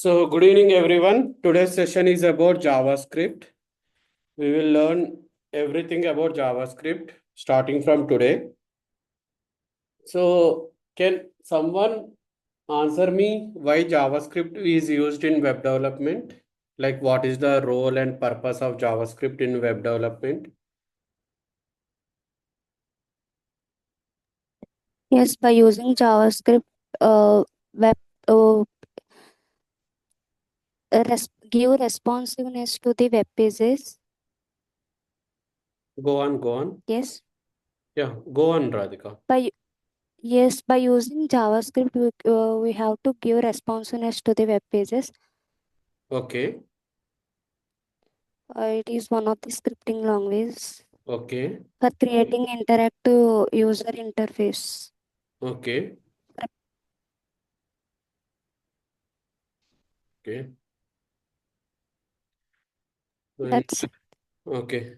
So, good evening, everyone. Today's session is about JavaScript. We will learn everything about JavaScript starting from today. So, can someone answer me why JavaScript is used in web development? Like, what is the role and purpose of JavaScript in web development? Yes, by using JavaScript, web uh, give responsiveness to the web pages. Go on, go on. Yes, Yeah, go on, Radhika. by by using JavaScript, we have to give responsiveness to the web pages. Okay, It is one of the scripting languages okay, for creating interactive user interface. okay, okay. And That's okay,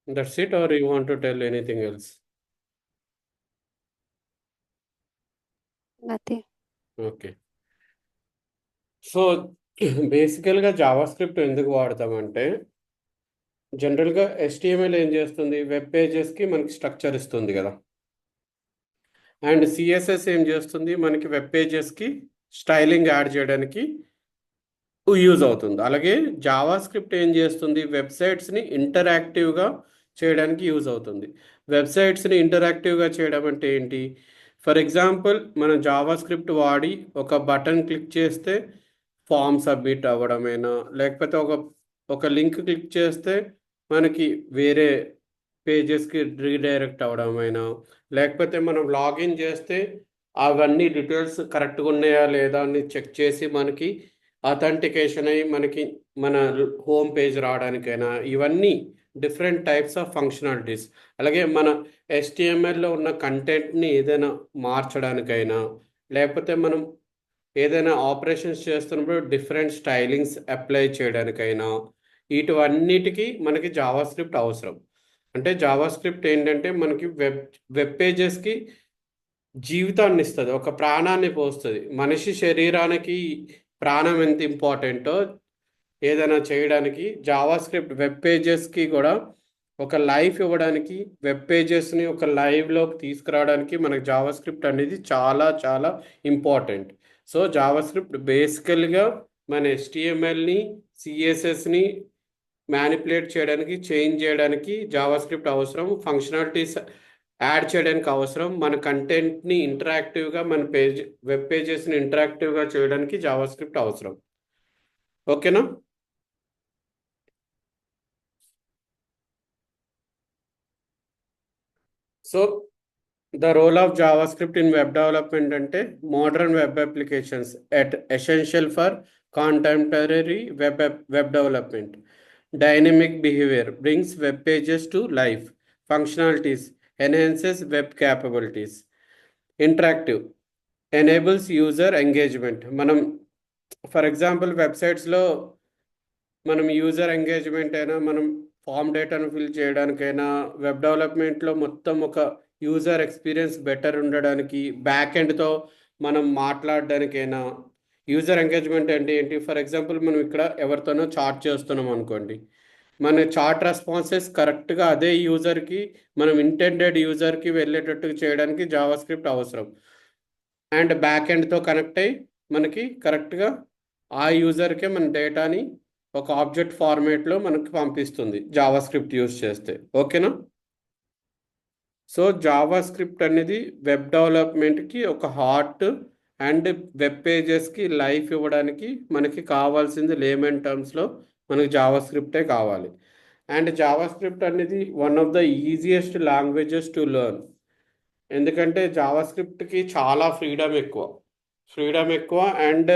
that's it, or you want to tell anything else? nothing. Okay. So బేసికల్గా JavaScript ఎందుకు వాడతామంటే జనరల్గా HTML ఏం చేస్తుంది web పేజెస్కి మనకి structure ఇస్తుంది కదా and CSS ఏం చేస్తుంది మనకి వెబ్ పేజెస్కి స్టైలింగ్ యాడ్ చేయడానికి యూజ్ అవుతుంది అలాగే జావాస్క్రిప్ట్ ఏం చేస్తుంది వెబ్సైట్స్ని ఇంటరాక్టివ్గా చేయడానికి యూజ్ అవుతుంది వెబ్సైట్స్ని ఇంటరాక్టివ్గా చేయడం అంటే ఏంటి ఫర్ ఎగ్జాంపుల్ మనం జావాస్క్రిప్ట్ వాడి ఒక బటన్ క్లిక్ చేస్తే ఫామ్ సబ్మిట్ అవ్వడమైనా లేకపోతే ఒక లింక్ క్లిక్ చేస్తే మనకి వేరే పేజెస్కి రీడైరెక్ట్ అవ్వడమైనా లేకపోతే మనం లాగిన్ చేస్తే అవన్నీ డీటెయిల్స్ కరెక్ట్గా ఉన్నాయా లేదా అని చెక్ చేసి మనకి అథెంటికేషన్ అయ్యి మనకి మన హోమ్ పేజ్ రావడానికైనా ఇవన్నీ డిఫరెంట్ టైప్స్ ఆఫ్ ఫంక్షనాలిటీస్ అలాగే మన HTMLలో ఉన్న కంటెంట్ని ఏదైనా మార్చడానికైనా లేకపోతే మనం ఏదైనా ఆపరేషన్స్ చేస్తున్నప్పుడు డిఫరెంట్ స్టైలింగ్స్ అప్లై చేయడానికైనా వీటివన్నిటికీ మనకి జావాస్క్రిప్ట్ అవసరం అంటే జావాస్క్రిప్ట్ ఏంటంటే మనకి వెబ్ పేజెస్కి జీవితాన్ని ఇస్తుంది ఒక ప్రాణాన్ని పోస్తుంది మనిషి శరీరానికి ప్రాణం ఎంత ఇంపార్టెంటో ఏదైనా చేయడానికి జావాస్క్రిప్ట్ వెబ్ పేజెస్కి కూడా ఒక లైఫ్ ఇవ్వడానికి వెబ్ పేజెస్ని ఒక లైవ్లోకి తీసుకురావడానికి మనకు జావాస్క్రిప్ట్ అనేది చాలా చాలా ఇంపార్టెంట్ సో జావాస్క్రిప్ట్ బేసికల్గా మన HTMLని CSSని మ్యానిపులేట్ చేయడానికి చేంజ్ చేయడానికి జావాస్క్రిప్ట్ అవసరం ఫంక్షనాలిటీస్ యాడ్ చేయడానికి అవసరం మన కంటెంట్ని ఇంటరాక్టివ్గా మన వెబ్ పేజెస్ని ఇంటరాక్టివ్గా చేయడానికి జావాస్క్రిప్ట్ అవసరం ఓకేనా so the role of JavaScript in web development అంటే modern web applications at essential for contemporary web development. Dynamic behavior brings web pages to life. Functionalities enhances web capabilities. Interactive enables user engagement. మనం for example వెబ్సైట్స్లో మనం user engagement అయినా మనం form డేటాను fill చేయడానికైనా web డెవలప్మెంట్లో మొత్తం ఒక user experience better ఉండడానికి బ్యాక్ ఎండ్తో మనం మాట్లాడడానికైనా యూజర్ ఎంగేజ్మెంట్ అంటే ఏంటి ఫర్ ఎగ్జాంపుల్ మనం ఇక్కడ ఎవరితోనో చాట్ చేస్తున్నాం అనుకోండి మన చాట్ రెస్పాన్సెస్ కరెక్ట్గా అదే యూజర్కి మనం ఇంటెండెడ్ యూజర్కి వెళ్ళేటట్టు చేయడానికి జావాస్క్రిప్ట్ అవసరం అండ్ బ్యాక్ ఎండ్తో కనెక్ట్ అయ్యి మనకి కరెక్ట్గా ఆ యూజర్కే మన డేటాని ఒక ఆబ్జెక్ట్ ఫార్మేట్లో మనకి పంపిస్తుంది జావాస్క్రిప్ట్ యూజ్ చేస్తే ఓకేనా సో జావాస్క్రిప్ట్ అనేది వెబ్ డెవలప్మెంట్కి ఒక హార్ట్ అండ్ వెబ్ పేజెస్కి లైఫ్ ఇవ్వడానికి మనకి కావాల్సింది లేమన్ టర్మ్స్లో మనకి జావాస్క్రిప్టే కావాలి అండ్ జావాస్క్రిప్ట్ అనేది one of the easiest languages to learn ఎందుకంటే జావాస్క్రిప్ట్కి చాలా ఫ్రీడమ్ ఎక్కువ అండ్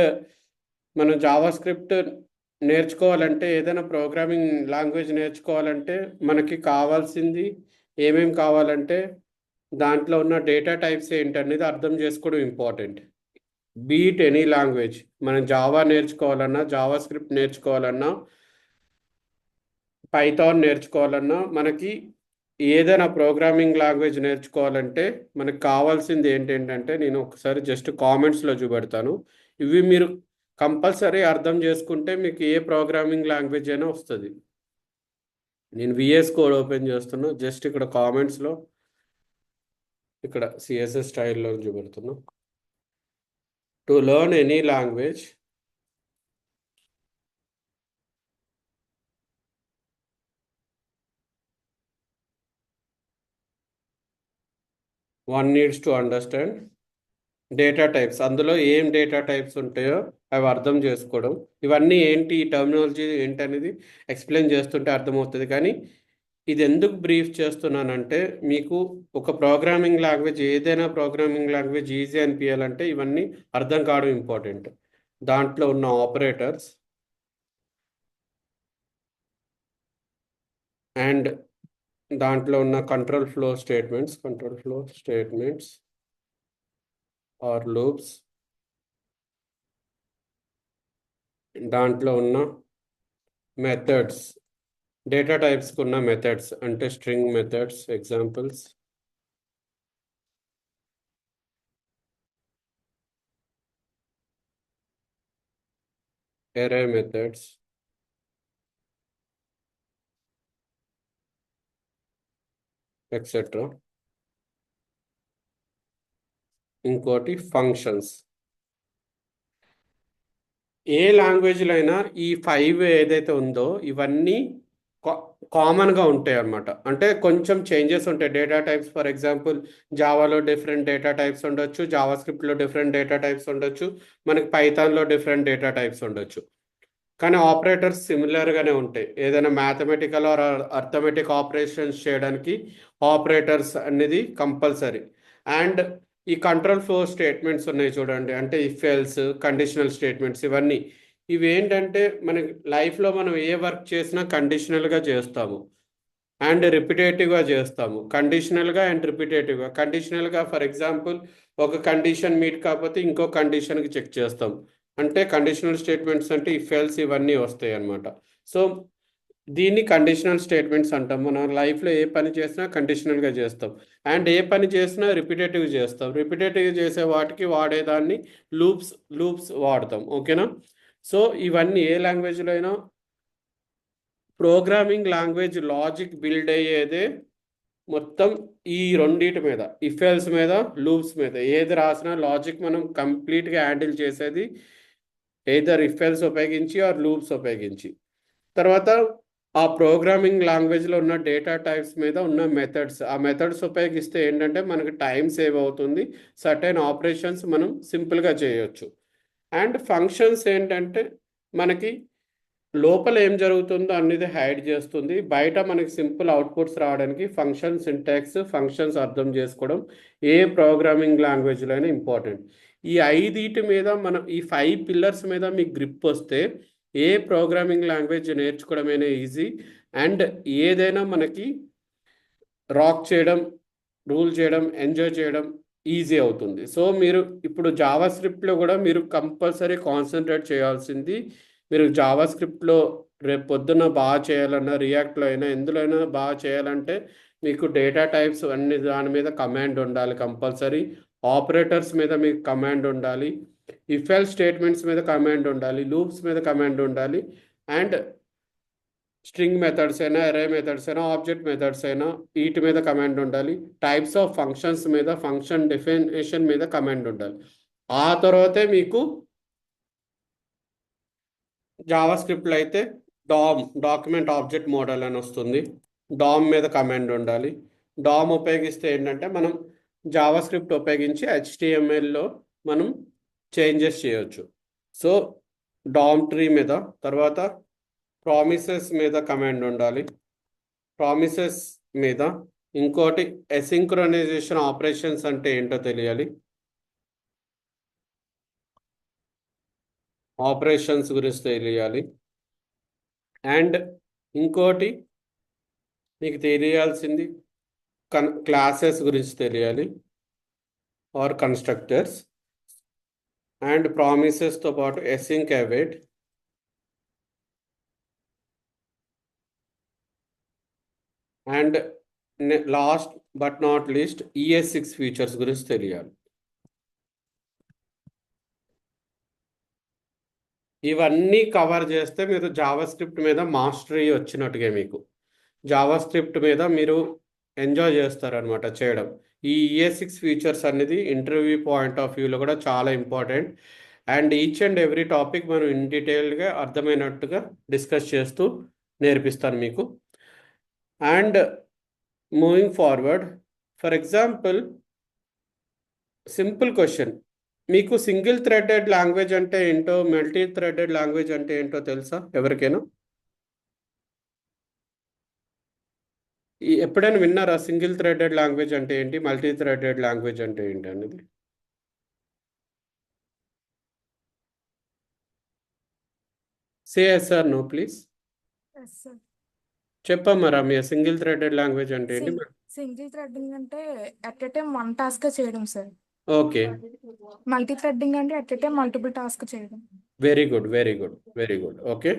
మనం జావాస్క్రిప్ట్ నేర్చుకోవాలంటే ఏదైనా ప్రోగ్రామింగ్ లాంగ్వేజ్ నేర్చుకోవాలంటే మనకి కావాల్సింది ఏమేమి కావాలంటే దాంట్లో ఉన్న డేటా టైప్స్ ఏంటనేది అర్థం చేసుకోవడం ఇంపార్టెంట్ బీట్ ఎనీ లాంగ్వేజ్ మనం జావా నేర్చుకోవాలన్నా జావాస్క్రిప్ట్ నేర్చుకోవాలన్నా పైథాన్ నేర్చుకోవాలన్నా మనకి ఏదైనా ప్రోగ్రామింగ్ లాంగ్వేజ్ నేర్చుకోవాలంటే మనకు కావాల్సింది ఏంటంటే నేను ఒకసారి జస్ట్ కామెంట్స్లో చూపెడతాను ఇవి మీరు కంపల్సరీ అర్థం చేసుకుంటే మీకు ఏ ప్రోగ్రామింగ్ లాంగ్వేజ్ అయినా వస్తుంది. నేను విఎస్ కోడ్ ఓపెన్ చేస్తున్నా, జస్ట్ ఇక్కడ కామెంట్స్లో ఇక్కడ సిఎస్ఎస్ స్టైల్లో చూపెడుతున్నా. To learn any language, one needs to understand data types. అందులో ఏం డేటా టైప్స్ ఉంటాయో అవి అర్థం చేసుకోవడం. ఇవన్నీ ఏంటి, ఈ టర్మినాలజీ ఏంటి అనేది ఎక్స్ప్లెయిన్ చేస్తుంటే అర్థమవుతుంది. కానీ ఇది ఎందుకు బ్రీఫ్ చేస్తున్నానంటే, మీకు ఒక ప్రోగ్రామింగ్ లాంగ్వేజ్, ఏదైనా ప్రోగ్రామింగ్ లాంగ్వేజ్ ఈజీ అనిపించాలంటే ఇవన్నీ అర్థం కావడం ఇంపార్టెంట్. దాంట్లో ఉన్న ఆపరేటర్స్ అండ్ దాంట్లో ఉన్న control flow statements or loops, దాంట్లో ఉన్న మెథడ్స్, డేటా టైప్స్కి ఉన్న మెథడ్స్ అంటే string methods, examples, array methods, etc. ఇంకోటి ఫంక్షన్స్. ఏ లాంగ్వేజ్లో అయినా ఈ 5 ఏదైతే ఉందో ఇవన్నీ కామన్గా ఉంటాయి అన్నమాట. అంటే కొంచెం చేంజెస్ ఉంటాయి. డేటా టైప్స్ ఫర్ ఎగ్జాంపుల్ జావాలో డిఫరెంట్ డేటా టైప్స్ ఉండొచ్చు, జావా స్క్రిప్ట్లో డిఫరెంట్ డేటా టైప్స్ ఉండొచ్చు, మనకి పైథాన్లో డిఫరెంట్ డేటా టైప్స్ ఉండొచ్చు. కానీ ఆపరేటర్స్ సిమిలర్గానే ఉంటాయి. ఏదైనా మ్యాథమెటికల్ ఆర్ అర్థమెటిక్ ఆపరేషన్స్ చేయడానికి ఆపరేటర్స్ అనేది కంపల్సరీ. అండ్ ఈ కంట్రోల్ ఫ్లో స్టేట్మెంట్స్ ఉన్నాయి చూడండి, అంటే ఇఫ్ ఎల్స్, కండిషనల్ స్టేట్మెంట్స్, ఇవన్నీ ఇవి ఏంటంటే మనకి లైఫ్లో మనం ఏ వర్క్ చేసినా కండిషనల్గా చేస్తాము అండ్ రిపిటేటివ్గా చేస్తాము. కండిషనల్గా అండ్ రిపిటేటివ్గా. కండిషనల్గా ఫర్ ఎగ్జాంపుల్ ఒక కండిషన్ మీట్ కాకపోతే ఇంకో కండిషన్కి చెక్ చేస్తాం. అంటే కండిషనల్ స్టేట్మెంట్స్ అంటే ఇఫ్ ఎల్స్ ఇవన్నీ వస్తాయి అన్నమాట. సో దీన్ని కండిషనల్ స్టేట్మెంట్స్ అంటాం. మనం లైఫ్లో ఏ పని చేసినా కండిషనల్గా చేస్తాం అండ్ ఏ పని చేసినా రిపిటేటివ్ చేస్తాం. రిపిటేటివ్ చేసే వాటికి వాడేదాన్ని లూప్స్ వాడతాం. ఓకేనా? సో ఇవన్నీ ఏ లాంగ్వేజ్లో అయినా ప్రోగ్రామింగ్ లాంగ్వేజ్ లాజిక్ బిల్డ్ అయ్యేదే మొత్తం ఈ రెండింటి మీద, ఇఫ్ ఎల్స్ మీద, లూప్స్ మీద. ఏది రాసినా లాజిక్ మనం కంప్లీట్గా హ్యాండిల్ చేసేది ఎయిదర్ ఇఫ్ ఎల్స్ ఉపయోగించి ఆర్ లూప్స్ ఉపయోగించి. తర్వాత ఆ ప్రోగ్రామింగ్ లాంగ్వేజ్లో ఉన్న డేటా టైప్స్ మీద ఉన్న మెథడ్స్, ఆ మెథడ్స్ ఉపయోగిస్తే ఏంటంటే మనకి టైం సేవ్ అవుతుంది, సర్టెన్ ఆపరేషన్స్ మనం సింపుల్గా చేయొచ్చు. అండ్ ఫంక్షన్స్ ఏంటంటే మనకి లోపల ఏం జరుగుతుందో అనేది హైడ్ చేస్తుంది, బయట మనకి సింపుల్ అవుట్పుట్స్ రావడానికి ఫంక్షన్ సింటాక్స్, ఫంక్షన్స్ అర్థం చేసుకోవడం ఏ ప్రోగ్రామింగ్ లాంగ్వేజ్లో అయినా ఇంపార్టెంట్. ఈ 5 మీద మనం, ఈ 5 పిల్లర్స్ మీద మీకు గ్రిప్ వస్తే ఏ ప్రోగ్రామింగ్ లాంగ్వేజ్ నేర్చుకోవడమైనా ఈజీ అండ్ ఏదైనా మనకి రాక్ చేయడం, రూల్ చేయడం, ఎంజాయ్ చేయడం ఈజీ అవుతుంది. సో మీరు ఇప్పుడు జావా స్క్రిప్ట్లో కూడా మీరు కంపల్సరీ కాన్సన్ట్రేట్ చేయాల్సింది, మీరు జావా స్క్రిప్ట్లో రేపు పొద్దున్న బాగా చేయాలన్నా, రియాక్ట్లో అయినా, ఎందులో అయినా బాగా చేయాలంటే మీకు డేటా టైప్స్ అన్ని దాని మీద కమాండ్ ఉండాలి కంపల్సరీ. ఆపరేటర్స్ మీద మీకు కమాండ్ ఉండాలి, ఇఫ్ ఎల్స్ స్టేట్మెంట్స్ మీద కమాండ్ ఉండాలి, లూప్స్ మీద కమాండ్ ఉండాలి అండ్ స్ట్రింగ్ మెథడ్స్ అయినా, అరే మెథడ్స్ అయినా, ఆబ్జెక్ట్ మెథడ్స్ అయినా వీటి మీద కమాండ్ ఉండాలి. టైప్స్ ఆఫ్ ఫంక్షన్స్ మీద, ఫంక్షన్ డెఫినేషన్ మీద కమాండ్ ఉండాలి. ఆ తర్వాతే మీకు జావా స్క్రిప్ట్లో అయితే డాక్యుమెంట్ ఆబ్జెక్ట్ మోడల్ అని వస్తుంది, డామ్ మీద కమాండ్ ఉండాలి. డామ్ ఉపయోగిస్తే ఏంటంటే మనం జావా స్క్రిప్ట్ ఉపయోగించి HTMLలో మనం చేంజెస్ చేయొచ్చు. సో డామ్ ట్రీ మీద, తర్వాత ప్రామిసెస్ మీద కమాండ్ ఉండాలి. ప్రామిసెస్ మీద ఇంకోటి ఎసింక్రొనైజేషన్ ఆపరేషన్స్ అంటే ఏంటో తెలియాలి, ఆపరేషన్స్ గురించి తెలియాలి. అండ్ ఇంకోటి మీకు తెలియాల్సింది క్లాసెస్ గురించి తెలియాలి ఆర్ కన్స్ట్రక్టర్స్. అండ్ ప్రామిసెస్తో పాటు async await and last but not least ES6 features గురించి తెలియాలి. ఇవన్నీ కవర్ చేస్తే మీరు జావా స్క్రిప్ట్ మీద మాస్టరీ వచ్చినట్టుగా మీకు జావా స్క్రిప్ట్ మీద మీరు ఎంజాయ్ చేస్తారనమాట చేయడం. ఈ EA6 ఫీచర్స్ అనేది ఇంటర్వ్యూ పాయింట్ ఆఫ్ వ్యూలో కూడా చాలా important. And each and every topic మనం ఇన్ డీటెయిల్గా అర్థమైనట్టుగా డిస్కస్ చేస్తూ నేర్పిస్తాను మీకు. And moving forward, for example simple question, మీకు సింగిల్ థ్రెడెడ్ లాంగ్వేజ్ అంటే ఏంటో, మల్టీ థ్రెడెడ్ లాంగ్వేజ్ అంటే ఏంటో తెలుసా ఎవరికైనా? ఎప్పుడైనా విన్నారా సింగిల్ థ్రెడెడ్ లాంగ్వేజ్ అంటే ఏంటి, మల్టీ థ్రెడెడ్ లాంగ్వేజ్ అంటే ఏంటి అనేది? Say yes or no please. Yes sir. చెప్పమ్మా రమ్య, సింగిల్ థ్రెడెడ్ లాంగ్వేజ్ అంటే ఏంటి? సింగిల్ థ్రెడ్డింగ్ అంటే at a time one task చేయడం సార్. ఓకే, మల్టీ థ్రెడ్డింగ్ అంటే at a time multiple task చేయడం. Very good, very good, very good. Okay,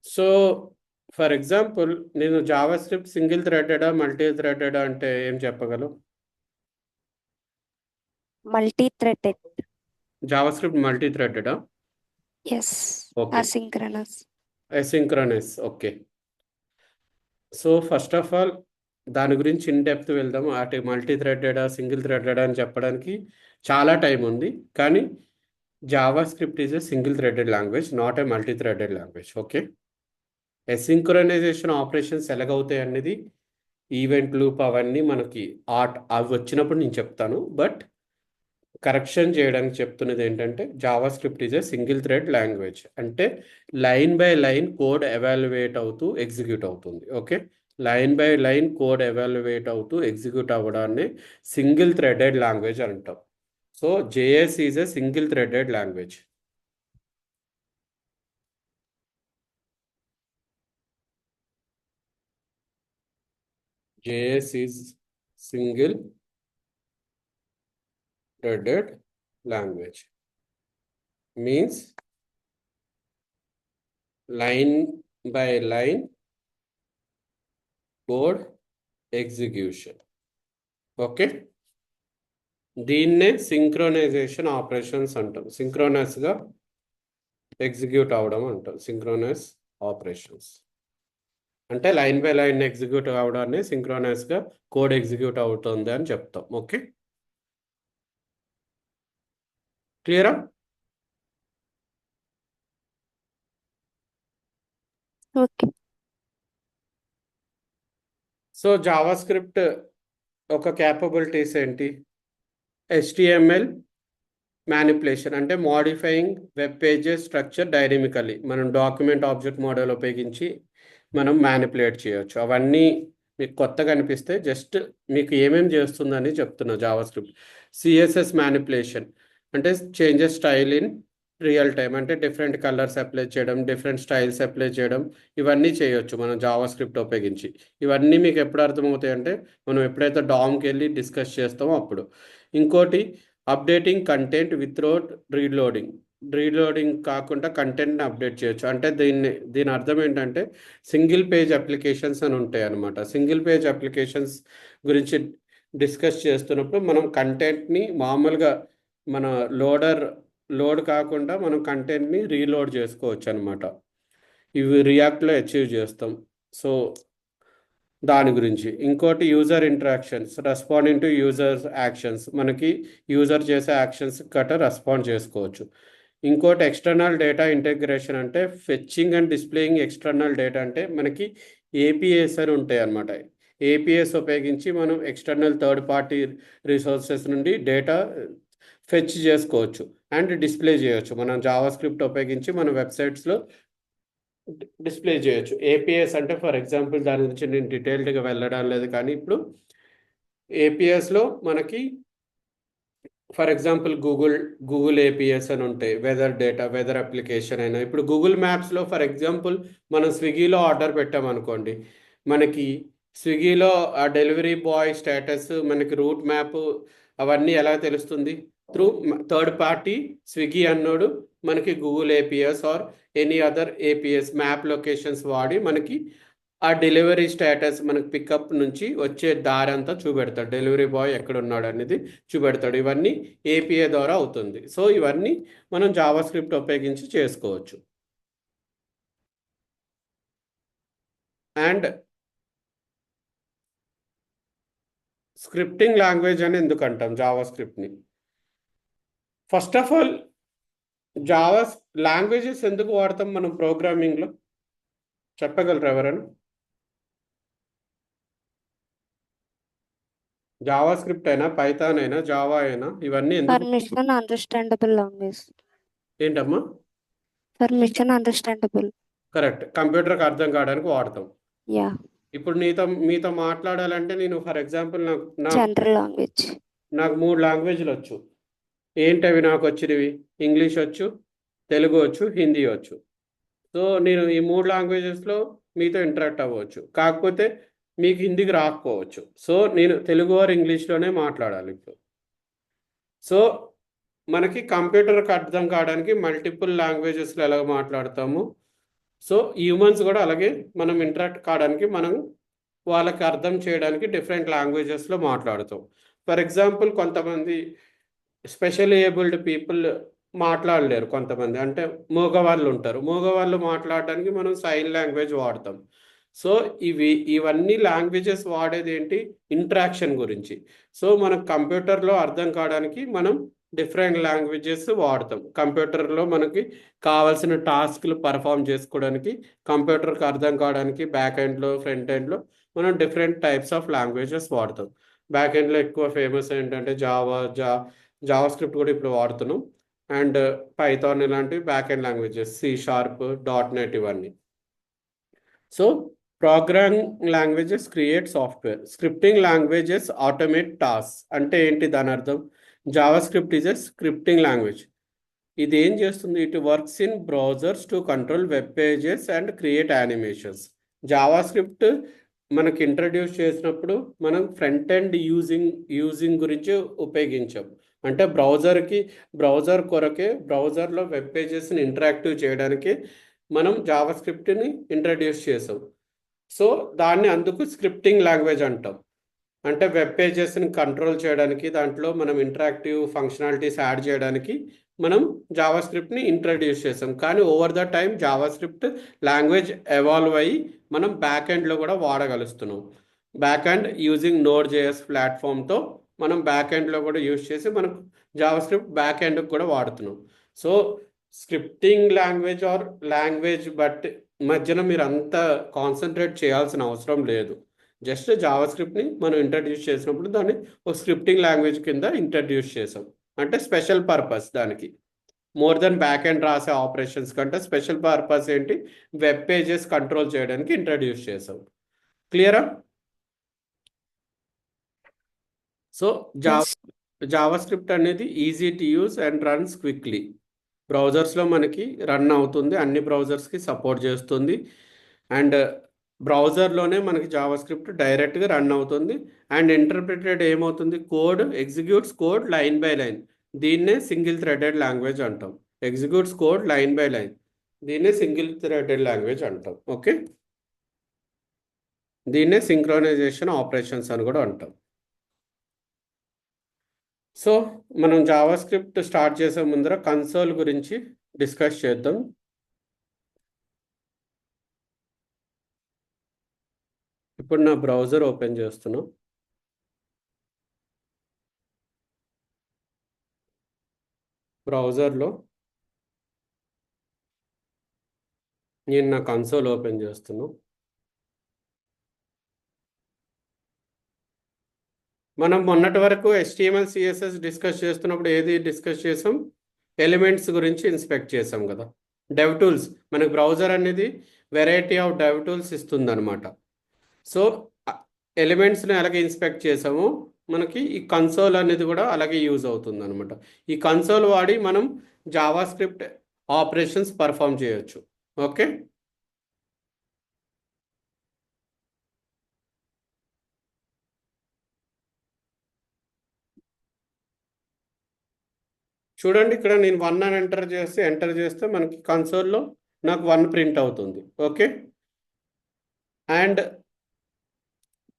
so for example నేను JavaScript single థ్రెడెడా multi థ్రెడెడా అంటే ఏం చెప్పగలవు? Multi threaded. JavaScript multi థ్రెడెడా? Yes. Okay, asynchronous. Asynchronous. Okay, so first of all దాని గురించి ఇన్ డెప్త్ వెళ్దాం. అటు మల్టీ థ్రెడెడా సింగిల్ థ్రెడెడా అని చెప్పడానికి చాలా టైం ఉంది, కానీ JavaScript is a single threaded language, not a multi threaded language. Okay, asynchronization operations ఎలాగవుతాయి అనేది ఈవెంట్ లూప్ అవన్నీ మనకి అవి వచ్చినప్పుడు నేను చెప్తాను. బట్ కరెక్షన్ చేయడానికి చెప్తున్నది ఏంటంటే JavaScript is a single thread language, అంటే line by line code evaluate అవుతూ ఎగ్జిక్యూట్ అవుతుంది. Okay, line by line code evaluate అవుతూ ఎగ్జిక్యూట్ అవ్వడాన్ని సింగిల్ థ్రెడెడ్ లాంగ్వేజ్ అంటాం. So JS is a single threaded language. JS is single threaded language, means line by line code execution. Okay, దీన్నే synchronization operations అంటాం. సింక్రోనస్గా execute అవడం అంటాం. Synchronous operations అంటే line by line execute అవడాన్ని సింక్రోనస్గా code execute అవుతుంది అని చెప్తాం. ఓకే, క్లియరా? ఓకే. సో జావా స్క్రిప్ట్ ఒక క్యాపబిలిటీస్ ఏంటి? HTML మ్యానిపులేషన్ అంటే modifying web pages structure dynamically, మనం డాక్యుమెంట్ ఆబ్జెక్ట్ మోడల్ ఉపయోగించి మనం మ్యానిపులేట్ చేయొచ్చు. అవన్నీ మీకు కొత్తగా అనిపిస్తే జస్ట్ మీకు ఏమేమి చేస్తుందని చెప్తున్నా జావా స్క్రిప్ట్. CSS మ్యానిపులేషన్ అంటే changes style in real time, అంటే డిఫరెంట్ కలర్స్ అప్లై చేయడం, డిఫరెంట్ స్టైల్స్ అప్లై చేయడం, ఇవన్నీ చేయొచ్చు మనం జావా స్క్రిప్ట్ ఉపయోగించి. ఇవన్నీ మీకు ఎప్పుడు అర్థమవుతాయి అంటే మనం ఎప్పుడైతే డామ్కి వెళ్ళి డిస్కస్ చేస్తామో అప్పుడు. ఇంకోటి అప్డేటింగ్ కంటెంట్ వితౌట్ రీలోడింగ్ కాకుండా కంటెంట్ని అప్డేట్ చేయొచ్చు. అంటే దీని అర్థం ఏంటంటే సింగిల్ పేజ్ అప్లికేషన్స్ అని ఉంటాయి అన్నమాట. సింగిల్ పేజ్ అప్లికేషన్స్ గురించి డిస్కస్ చేస్తున్నప్పుడు మనం కంటెంట్ని మామూలుగా మన లోడ్ కాకుండా మనం కంటెంట్ని రీలోడ్ చేసుకోవచ్చు అనమాట. ఇవి రియాక్ట్లో అచీవ్ చేస్తాం. సో దాని గురించి. ఇంకోటి user interactions, responding to users actions, మనకి యూజర్ చేసే యాక్షన్స్ గట్రా రెస్పాండ్ చేసుకోవచ్చు. ఇంకోటి ఎక్స్టర్నల్ డేటా ఇంటెగ్రేషన్, అంటే fetching and displaying external data, అంటే మనకి APIs అని ఉంటాయి అన్నమాట. APIs ఉపయోగించి మనం ఎక్స్టర్నల్ థర్డ్ పార్టీ రిసోర్సెస్ నుండి డేటా ఫెచ్ చేసుకోవచ్చు అండ్ డిస్ప్లే చేయొచ్చు. మనం జావా స్క్రిప్ట్ ఉపయోగించి మన వెబ్సైట్స్లో డిస్ప్లే చేయొచ్చు. APIs అంటే ఫర్ ఎగ్జాంపుల్ దాని గురించి నేను డీటెయిల్డ్గా వెళ్ళడం లేదు, కానీ ఇప్పుడు APIsలో మనకి ఫర్ ఎగ్జాంపుల్ గూగుల్ APIs అని ఉంటాయి. వెదర్ అప్లికేషన్ అయినా, ఇప్పుడు గూగుల్ మ్యాప్స్లో ఫర్ ఎగ్జాంపుల్ మనం స్విగ్గీలో ఆర్డర్ పెట్టామనుకోండి, మనకి స్విగ్గీలో ఆ డెలివరీ బాయ్ స్టేటస్, మనకి రూట్ మ్యాప్ అవన్నీ ఎలా తెలుస్తుంది? త్రూ థర్డ్ పార్టీ స్విగ్గీ అన్నోడు మనకి Google APIs or any other APIs map locations వాడి మనకి ఆ డెలివరీ స్టేటస్, మనకి పికప్ నుంచి వచ్చే దారి అంతా చూపెడతాడు. డెలివరీ బాయ్ ఎక్కడ ఉన్నాడు అనేది చూపెడతాడు. ఇవన్నీ API ద్వారా అవుతుంది. సో ఇవన్నీ మనం జావా స్క్రిప్ట్ ఉపయోగించి చేసుకోవచ్చు. అండ్ స్క్రిప్టింగ్ లాంగ్వేజ్ అని ఎందుకు అంటాం జావా స్క్రిప్ట్ని? First of all Java languages ఎందుకు వాడతాం మనం ప్రోగ్రామింగ్లో? చెప్పగలరు ఎవరైనా? జావా స్క్రిప్ట్ అయినా, పైథాన్ అయినా, జావా అయినా, ఇవన్నీ For ఎందుకు? mission understandable language. ఏంటమ్మా? For mission understandable. కరెక్ట్, కంప్యూటర్కి అర్థం కావడానికి వాడతాం. Yeah. ఇప్పుడు మీతో మాట్లాడాలంటే నేను ఫర్ ఎగ్జాంపుల్ General language. నాకు 3 లాంగ్వేజ్లు వచ్చు. ఏంటవి నాకు వచ్చినవి? ఇంగ్లీష్ వచ్చు, తెలుగు వచ్చు, హిందీ వచ్చు. సో నేను ఈ 3 లాంగ్వేజెస్లో మీతో ఇంటరాక్ట్ అవ్వచ్చు. కాకపోతే మీకు హిందీకి రాకపోవచ్చు. సో నేను తెలుగు ఆర్ ఇంగ్లీష్లోనే మాట్లాడాలి ఇప్పుడు. సో మనకి కంప్యూటర్కి అర్థం కావడానికి మల్టిపుల్ లాంగ్వేజెస్లో ఎలా మాట్లాడతాము. సో హ్యూమన్స్ కూడా అలాగే మనం ఇంటరాక్ట్ కావడానికి మనం వాళ్ళకి అర్థం చేయడానికి డిఫరెంట్ లాంగ్వేజెస్లో మాట్లాడతాం. ఫర్ ఎగ్జాంపుల్ కొంతమంది స్పెషల్లీ ఏబుల్డ్ పీపుల్ మాట్లాడలేరు. కొంతమంది అంటే మూగవాళ్ళు ఉంటారు. మూగవాళ్ళు మాట్లాడడానికి మనం సైన్ లాంగ్వేజ్ వాడతాం. సో ఇవన్నీ లాంగ్వేజెస్ వాడేది ఏంటి? ఇంట్రాక్షన్ గురించి. సో మనకు కంప్యూటర్లో అర్థం కావడానికి మనం డిఫరెంట్ లాంగ్వేజెస్ వాడతాం. కంప్యూటర్లో మనకి కావాల్సిన టాస్క్లు పర్ఫామ్ చేసుకోవడానికి, కంప్యూటర్కి అర్థం కావడానికి బ్యాక్ ఎండ్లో, ఫ్రంట్ ఎండ్లో మనం డిఫరెంట్ టైప్స్ ఆఫ్ లాంగ్వేజెస్ వాడతాం. బ్యాక్ ఎండ్లో ఎక్కువ ఫేమస్ ఏంటంటే జావా స్క్రిప్ట్ కూడా ఇప్పుడు వాడుతున్నాం. అండ్ పైథాన్ ఇలాంటివి back end languages, C#, .NET ఇవన్నీ. So programming languages create software, scripting languages automate task. అంటే ఏంటి దాని అర్థం? Java script is a scripting language. ఇది ఏం చేస్తుంది? It works in browsers to control web pages and create animations. Java script మనకి introduce చేసినప్పుడు మనం ఫ్రంట్ ఎండ్ యూజింగ్ గురించి ఉపయోగించాం. అంటే బ్రౌజర్ కొరకే, బ్రౌజర్లో వెబ్ పేజెస్ని ఇంటరాక్టివ్ చేయడానికి మనం జావా స్క్రిప్ట్ని ఇంట్రడ్యూస్ చేసాం. సో దాన్ని అందుకు స్క్రిప్టింగ్ లాంగ్వేజ్ అంటాం. అంటే వెబ్ పేజెస్ని కంట్రోల్ చేయడానికి, దాంట్లో మనం ఇంటరాక్టివ్ ఫంక్షనాలిటీస్ యాడ్ చేయడానికి మనం జావా స్క్రిప్ట్ని ఇంట్రడ్యూస్ చేసాం. కానీ over the time Java script language evolve అయ్యి మనం బ్యాక్ ఎండ్లో కూడా వాడగలుస్తున్నాం. బ్యాక్ ఎండ్ యూజింగ్ Node.js ప్లాట్ఫామ్తో మనం బ్యాక్ ఎండ్లో కూడా యూజ్ చేసి మనం జావా స్క్రిప్ట్ బ్యాక్ ఎండ్కి కూడా వాడుతున్నాం. So scripting language or language but మధ్యన మీరు అంత కాన్సన్ట్రేట్ చేయాల్సిన అవసరం లేదు. జస్ట్ జావా స్క్రిప్ట్ని మనం ఇంట్రడ్యూస్ చేసినప్పుడు దాన్ని ఒక స్క్రిప్టింగ్ లాంగ్వేజ్ కింద ఇంట్రడ్యూస్ చేసాం. అంటే స్పెషల్ పర్పస్ దానికి, మోర్ దెన్ బ్యాక్ ఎండ్ రాసే ఆపరేషన్స్ కంటే స్పెషల్ పర్పస్ ఏంటి? వెబ్ పేజెస్ కంట్రోల్ చేయడానికి ఇంట్రడ్యూస్ చేసాం. క్లియరా? So Yes. జావా స్క్రిప్ట్ అనేది easy to use and runs quickly. బ్రౌజర్స్లో మనకి రన్ అవుతుంది, అన్ని బ్రౌజర్స్కి సపోర్ట్ చేస్తుంది. అండ్ బ్రౌజర్లోనే మనకి జావా స్క్రిప్ట్ డైరెక్ట్గా రన్ అవుతుంది. అండ్ ఇంటర్ప్రిటెడ్ ఏమవుతుంది? Executes code line by line. దీన్నే సింగిల్ థ్రెడెడ్ లాంగ్వేజ్ అంటాం. Executes code line by line, దీన్నే సింగిల్ థ్రెడెడ్ లాంగ్వేజ్ అంటాం. ఓకే, దీన్నే సింక్రోనైజేషన్ ఆపరేషన్స్ అని కూడా అంటాం. సో మనం జావా స్క్రిప్ట్ స్టార్ట్ చేసే ముందర కన్సోల్ గురించి డిస్కస్ చేద్దాం. ఇప్పుడు నా బ్రౌజర్ ఓపెన్ చేస్తున్నాం. బ్రౌజర్లో నేను నా కన్సోల్ ఓపెన్ చేస్తున్నాను. మనం మొన్నటి వరకు HTML CSS డిస్కస్ చేస్తున్నప్పుడు ఏది డిస్కస్ చేసాం? ఎలిమెంట్స్ గురించి ఇన్స్పెక్ట్ చేసాం కదా. డెవ్ టూల్స్, మనకి బ్రౌజర్ అనేది వెరైటీ ఆఫ్ డెవ్ టూల్స్ ఇస్తుంది అనమాట. సో ఎలిమెంట్స్ని అలాగే ఇన్స్పెక్ట్ చేసాము, మనకి ఈ కన్సోల్ అనేది కూడా అలాగే యూజ్ అవుతుంది అనమాట. ఈ కన్సోల్ వాడి మనం జావా స్క్రిప్ట్ ఆపరేషన్స్ పర్ఫామ్ చేయొచ్చు. ఓకే, చూడండి ఇక్కడ నేను 1 అని ఎంటర్ చేస్తే మనకి కన్సోల్లో నాకు 1 ప్రింట్ అవుతుంది. ఓకే, అండ్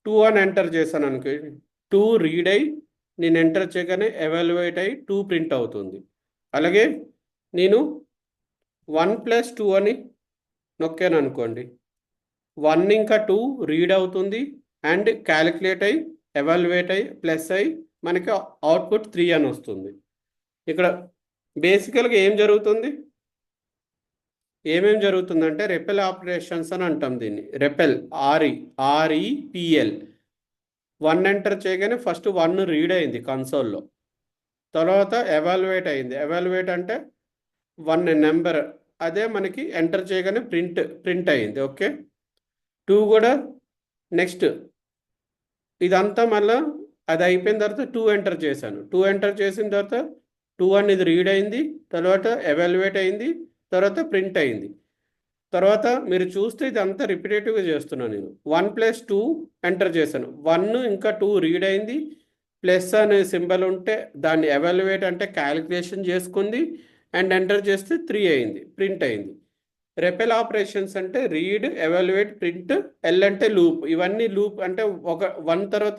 2 అని ఎంటర్ చేశాను అనుకో, 2 రీడ్ అయ్యి నేను ఎంటర్ చేయగానే ఎవాల్యుయేట్ అయ్యి 2 ప్రింట్ అవుతుంది. అలాగే నేను 1 + 2 అని నొక్కాను అనుకోండి, 1 ఇంకా 2 రీడ్ అవుతుంది అండ్ క్యాలిక్యులేట్ అయ్యి ఎవాల్యుయేట్ అయ్యి ప్లస్ అయ్యి మనకి అవుట్పుట్ 3 అని వస్తుంది. ఇక్కడ బేసికల్గా ఏం జరుగుతుంది, ఏమేం జరుగుతుందంటే రెపెల్ ఆపరేషన్స్ అని అంటాం దీన్ని. రెపెల్ ఆర్ఈపిఎల్ 1 ఎంటర్ చేయగానే ఫస్ట్ 1 రీడ్ అయింది కన్సోల్లో, తర్వాత ఎవాల్యుయేట్ అయింది. ఎవాల్యుయేట్ అంటే 1 నెంబర్, అదే మనకి ఎంటర్ చేయగానే ప్రింట్ అయింది. ఓకే, 2 కూడా నెక్స్ట్ ఇదంతా మళ్ళీ అది అయిపోయిన తర్వాత 2 ఎంటర్ చేశాను. 2 ఎంటర్ చేసిన తర్వాత 2 అనేది రీడ్ అయింది, తర్వాత ఎవాల్యుయేట్ అయింది, తర్వాత ప్రింట్ అయింది. తర్వాత మీరు చూస్తే ఇదంతా రిపిటేటివ్గా చేస్తున్నాను నేను. 1+2 ఎంటర్ చేశాను, 1 ఇంకా 2 రీడ్ అయింది, ప్లస్ అనే సింబల్ ఉంటే దాన్ని ఎవాల్యుయేట్ అంటే క్యాలిక్యులేషన్ చేసుకుంది అండ్ ఎంటర్ చేస్తే 3 అయింది, ప్రింట్ అయింది. రెపెల్ ఆపరేషన్స్ అంటే రీడ్, ఎవాల్యుయేట్, ప్రింట్, ఎల్ అంటే లూప్. ఇవన్నీ లూప్ అంటే ఒక 1 తర్వాత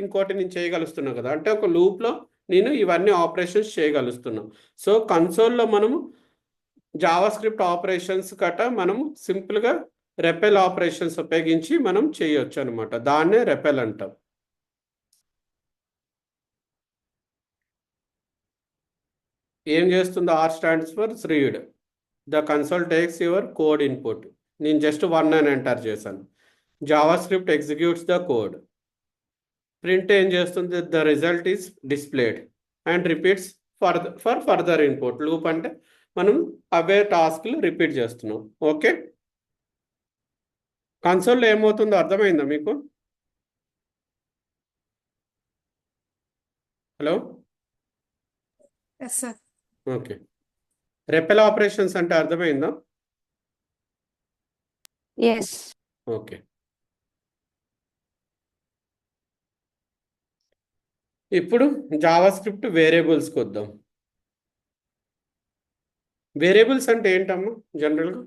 ఇంకోటి నేను చేయగలుగుతున్నాను కదా, అంటే ఒక లూప్లో నేను ఇవన్నీ ఆపరేషన్స్ చేయగలుగుతున్నాను. సో కన్సోల్లో మనము జావా స్క్రిప్ట్ ఆపరేషన్స్ మనం సింపుల్గా రెపెల్ ఆపరేషన్స్ ఉపయోగించి మనం చేయొచ్చు అనమాట. దాన్నే రెపెల్ అంటాం. ఏం చేస్తుంది? Are stands for read. The console takes your code input. నేను జస్ట్ 1 అని ఎంటర్ చేశాను. Java script executes the code. Print ఏం చేస్తుంది? The result is displayed and repeats for further input. Loop అంటే మనం అవే టాస్క్లు రిపీట్ చేస్తున్నాం. ఓకే, కన్సోల్లో ఏమవుతుందో అర్థమైందా మీకు? Hello, yes sir. Okay. REPL operations అంటే అర్థమైందా? ఎస్. ఓకే. ఇప్పుడు జావా స్క్రిప్ట్ వేరియబుల్స్కి వద్దాం. వేరియబుల్స్ అంటే ఏంటమ్మా జనరల్గా?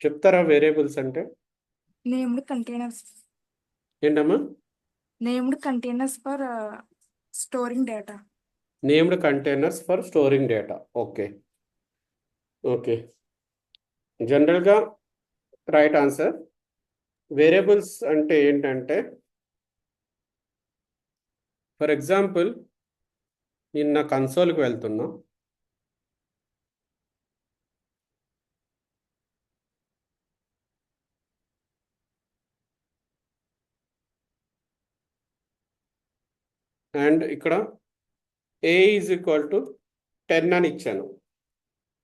చెప్తారా వేరియబుల్స్ అంటే నేమ్డ్ కంటైనర్స్. ఏంటమ్మా? Named containers for storing data. Named containers for storing data. Okay, okay. జనరల్గా రైట్ ఆన్సర్. వేరియబుల్స్ అంటే ఏంటంటే, ఫర్ ఎగ్జాంపుల్ నిన్న కన్సోల్కి వెళ్తున్నా, అండ్ ఇక్కడ ఏ ఈజ్ ఈక్వల్ టు 10 అని ఇచ్చాను.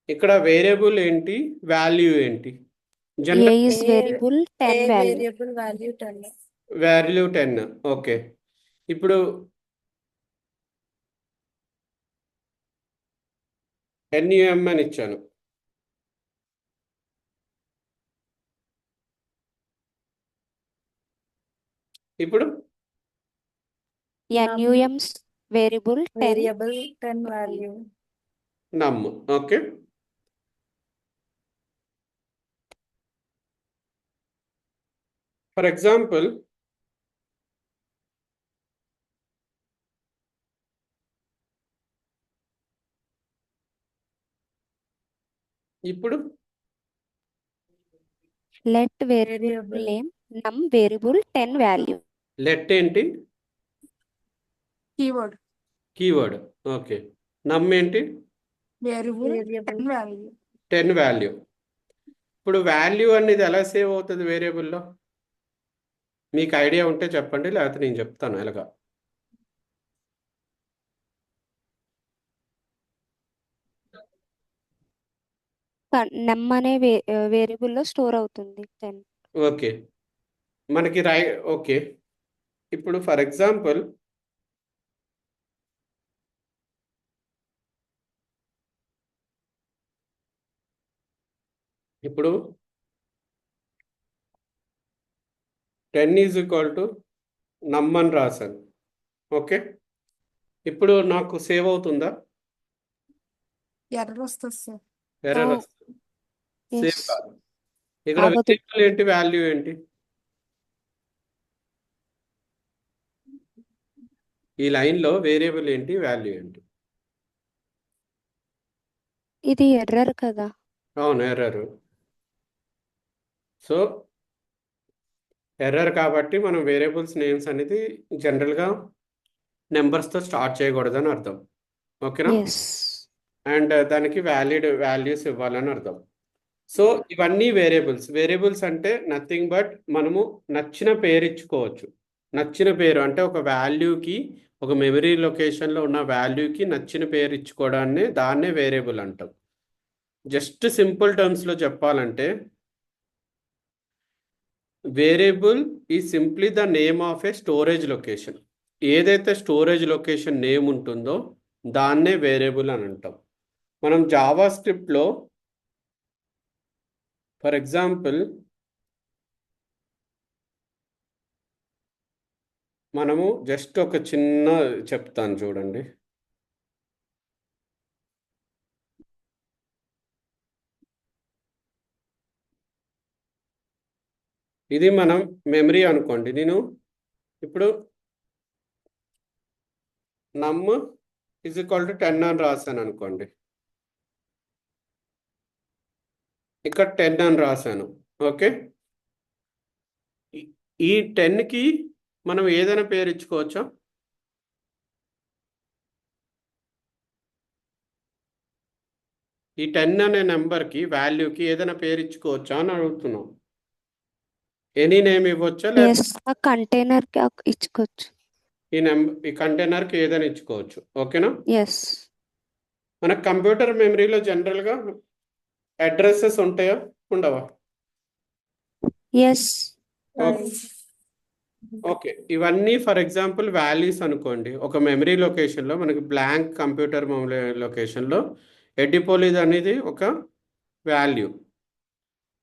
ఇక్కడ వేరియబుల్ ఏంటి, వాల్యూ ఏంటి? A general is variable, 10 value. Variable value 10. Value 10. Okay, ఇప్పుడు NUM అని ఇచ్చాను. ఇప్పుడు NUM's variable 10. Variable 10 value. నమ్. ఓకే, ఫర్ ఎగ్జాంపుల్ ఇప్పుడు Let variable name num variable 10 value. Let ఏంటి? కీవర్డ్. కీవర్డ్. ఓకే, నమ్ ఏంటి? Variable 10 value. 10 వాల్యూ. ఇప్పుడు వాల్యూ అనేది ఎలా సేవ్ అవుతుంది వేరియబుల్లో? మీకు ఐడియా ఉంటే చెప్పండి, లేకపోతే నేను చెప్తాను ఎలాగా. Num అనే వేరియబుల్ లో స్టోర్ అవుతుంది 10. ఓకే, మనకి ఓకే, ఇప్పుడు ఫర్ ఎగ్జాంపుల్ ఇప్పుడు 10 ఈజ్ ఈక్వల్ టు నమ్ అని రాశాను. ఓకే, ఇప్పుడు నాకు సేవ్ అవుతుందా? ఎర్రర్ వస్తుంది సార్. ఎర్రర్ Oh, వస్తుంది, సేవ్ yes. కాదు. ఇక్కడ అవ్వదు. వేరియబుల్ ఏంటి, వాల్యూ ఏంటి? ఈ లైన్లో వేరియబుల్ ఏంటి, వాల్యూ ఏంటి? ఇది ఎర్రర్ కదా. అవును, ఎర్రర్. సో ఎర్రర్ కాబట్టి మనం వేరియబుల్స్ నేమ్స్ అనేది జనరల్గా నెంబర్స్తో స్టార్ట్ చేయకూడదని అర్థం. ఓకేనా? ఎస్. అండ్ దానికి వ్యాలిడ్ వాల్యూస్ ఇవ్వాలని అర్థం. సో ఇవన్నీ వేరియబుల్స్. వేరియబుల్స్ అంటే నథింగ్ బట్ మనము నచ్చిన పేరు ఇచ్చుకోవచ్చు. నచ్చిన పేరు అంటే ఒక వాల్యూకి, ఒక మెమరీ లొకేషన్లో ఉన్న వాల్యూకి నచ్చిన పేరు ఇచ్చుకోవడాన్ని దాన్నే వేరియబుల్ అంటాం. జస్ట్ సింపుల్ టర్మ్స్లో చెప్పాలంటే variable is simply the name of a storage location. ఏదైతే స్టోరేజ్ లొకేషన్ నేమ్ ఉంటుందో దాన్నే వేరియబుల్ అని అంటాం. మనం జావా స్క్రిప్ట్లో ఫర్ ఎగ్జాంపుల్ మనము జస్ట్ ఒక చిన్న చెప్తాను చూడండి. ఇది మనం మెమరీ అనుకోండి. నేను ఇప్పుడు నమ్ ఈజ్ ఈక్వల్ టు 10 అని రాశాను అనుకోండి. ఇక్కడ 10 అని రాశాను. ఓకే, ఈ 10కి మనం ఏదైనా పేరు ఇచ్చుకోవచ్చా? ఈ 10 అనే నెంబర్కి వాల్యూకి ఏదైనా పేరు ఇచ్చుకోవచ్చా అని అడుగుతున్నాం. ఎనీ నేమ్ ఇవ్వచ్చా లేదా ఎస్, ఆ కంటైనర్ కి ఇచ్చుకోవచ్చు. ఈ కంటైనర్కి ఏదైనా ఇచ్చుకోవచ్చు. ఓకేనా? ఎస్. మన కంప్యూటర్ మెమరీలో జనరల్గా అడ్రసెస్ ఉంటాయా, ఉండవా? ఎస్. ఓకే, ఇవన్నీ ఫర్ ఎగ్జాంపుల్ వాల్యూస్ అనుకోండి. ఒక మెమరీ లొకేషన్లో మనకి బ్లాంక్ కంప్యూటర్ మెమరీ లొకేషన్లో ఎడిపోలిజ్ అనేది ఒక వాల్యూ,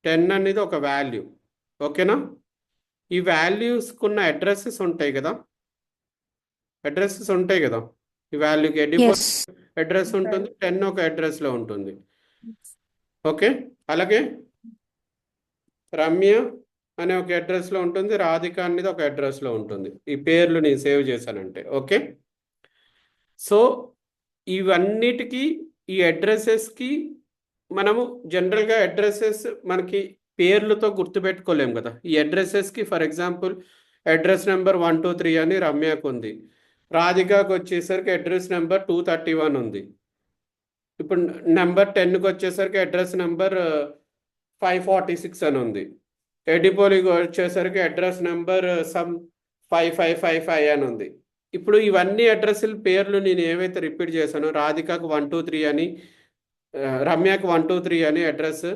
10 అనేది ఒక వాల్యూ. ఓకేనా? ఈ వాల్యూస్కున్న అడ్రసెస్ ఉంటాయి కదా, ఈ వాల్యూకి ఎడిపోలిజ్ ఎస్. అడ్రస్ ఉంటుంది, 10 ఒక అడ్రస్లో ఉంటుంది. ఓకే, అలాగే రమ్య అనే ఒక అడ్రస్లో ఉంటుంది, రాధిక అనేది ఒక అడ్రస్లో ఉంటుంది. ఈ పేర్లు నేను సేవ్ చేశానంటే. ఓకే, సో ఇవన్నిటికీ ఈ అడ్రసెస్కి మనము జనరల్గా అడ్రసెస్ మనకి పేర్లతో గుర్తుపెట్టుకోలేము కదా. ఈ అడ్రసెస్కి ఫర్ ఎగ్జాంపుల్ అడ్రస్ నెంబర్ 123 అని రమ్యకు ఉంది, రాధికకు వచ్చేసరికి అడ్రస్ నెంబర్ 231 ఉంది. ఇప్పుడు నెంబర్ 10కి వచ్చేసరికి అడ్రస్ నెంబర్ 546 అని ఉంది. ఎడిపోలికి వచ్చేసరికి అడ్రస్ నెంబర్ సమ్ 5555 అని ఉంది. ఇప్పుడు ఇవన్నీ అడ్రస్ల పేర్లు నేను ఏవైతే రిపీట్ చేశానో, రాధికకు 123 అని, రమ్యకు 123 అని అడ్రస్,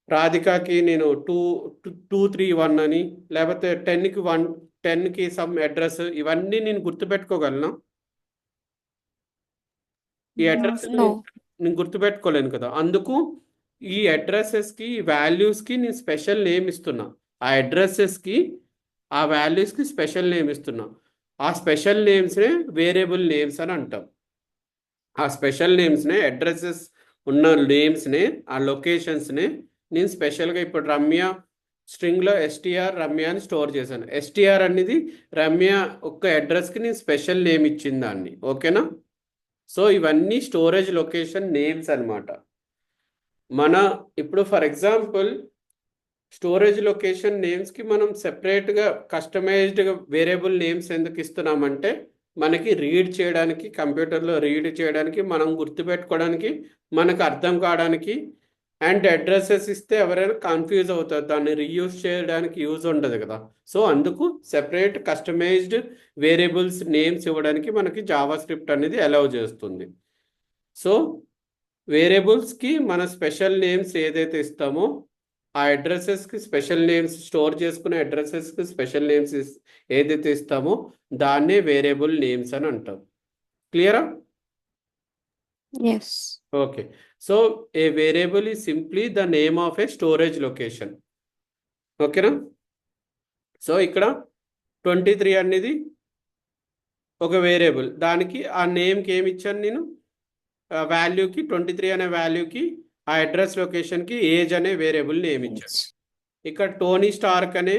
రాధికకి నేను 231 అని, లేకపోతే 10కి సమ్ అడ్రస్, ఇవన్నీ నేను గుర్తుపెట్టుకోగలను. ఈ అడ్రస్ No. నేను గుర్తుపెట్టుకోలేను కదా. అందుకు ఈ అడ్రసెస్కి, వాల్యూస్కి నేను స్పెషల్ నేమ్ ఇస్తున్నా. ఆ అడ్రసెస్కి, ఆ వాల్యూస్కి స్పెషల్ నేమ్ ఇస్తున్నా. ఆ స్పెషల్ నేమ్స్నే వేరియబుల్ నేమ్స్ అని అంటాం. ఆ స్పెషల్ నేమ్స్నే, అడ్రసెస్ ఉన్న నేమ్స్నే, ఆ లొకేషన్స్నే నేను స్పెషల్గా ఇప్పుడు రమ్య స్ట్రింగ్లో STR రమ్య అని స్టోర్ చేశాను. STR అనేది రమ్య ఒక్క అడ్రస్కి నేను స్పెషల్ నేమ్ ఇచ్చింది దాన్ని. ఓకేనా? సో ఇవన్నీ స్టోరేజ్ లొకేషన్ నేమ్స్ అన్నమాట. మన ఇప్పుడు ఫర్ ఎగ్జాంపుల్ స్టోరేజ్ లొకేషన్ నేమ్స్కి మనం సెపరేట్గా కస్టమైజ్డ్గా వేరియబుల్ నేమ్స్ ఎందుకు ఇస్తున్నామంటే, మనకి రీడ్ చేయడానికి, కంప్యూటర్లో రీడ్ చేయడానికి, మనం గుర్తుపెట్టుకోవడానికి, మనకు అర్థం కావడానికి, అండ్ అడ్రసెస్ ఇస్తే ఎవరైనా కన్ఫ్యూజ్ అవుతారు, దాన్ని రీయూజ్ చేయడానికి యూజ్ ఉండదు కదా. సో అందుకు సెపరేట్ కస్టమైజ్డ్ వేరియబుల్స్ నేమ్స్ ఇవ్వడానికి మనకి జావా స్క్రిప్ట్ అనేది అలౌ చేస్తుంది. సో వేరియబుల్స్కి మన స్పెషల్ నేమ్స్ ఏదైతే ఇస్తామో, ఆ అడ్రసెస్కి స్పెషల్ నేమ్స్, స్టోర్ చేసుకునే అడ్రసెస్కి స్పెషల్ నేమ్స్ ఏదైతే ఇస్తామో దాన్నే వేరియబుల్ నేమ్స్ అని అంటాం. క్లియరా? Yes. Okay, so a variable is simply the name of a storage location. ఓకేనా? సో ఇక్కడ 23 అనేది ఒక వేరియబుల్, దానికి ఆ నేమ్కి ఏమి ఇచ్చాను నేను, వాల్యూకి 23 అనే వాల్యూకి ఆ అడ్రస్ లొకేషన్కి ఏజ్ అనే వేరియబుల్ నేమ్ ఇచ్చాను. ఇక్కడ టోనీ స్టార్క్ అనే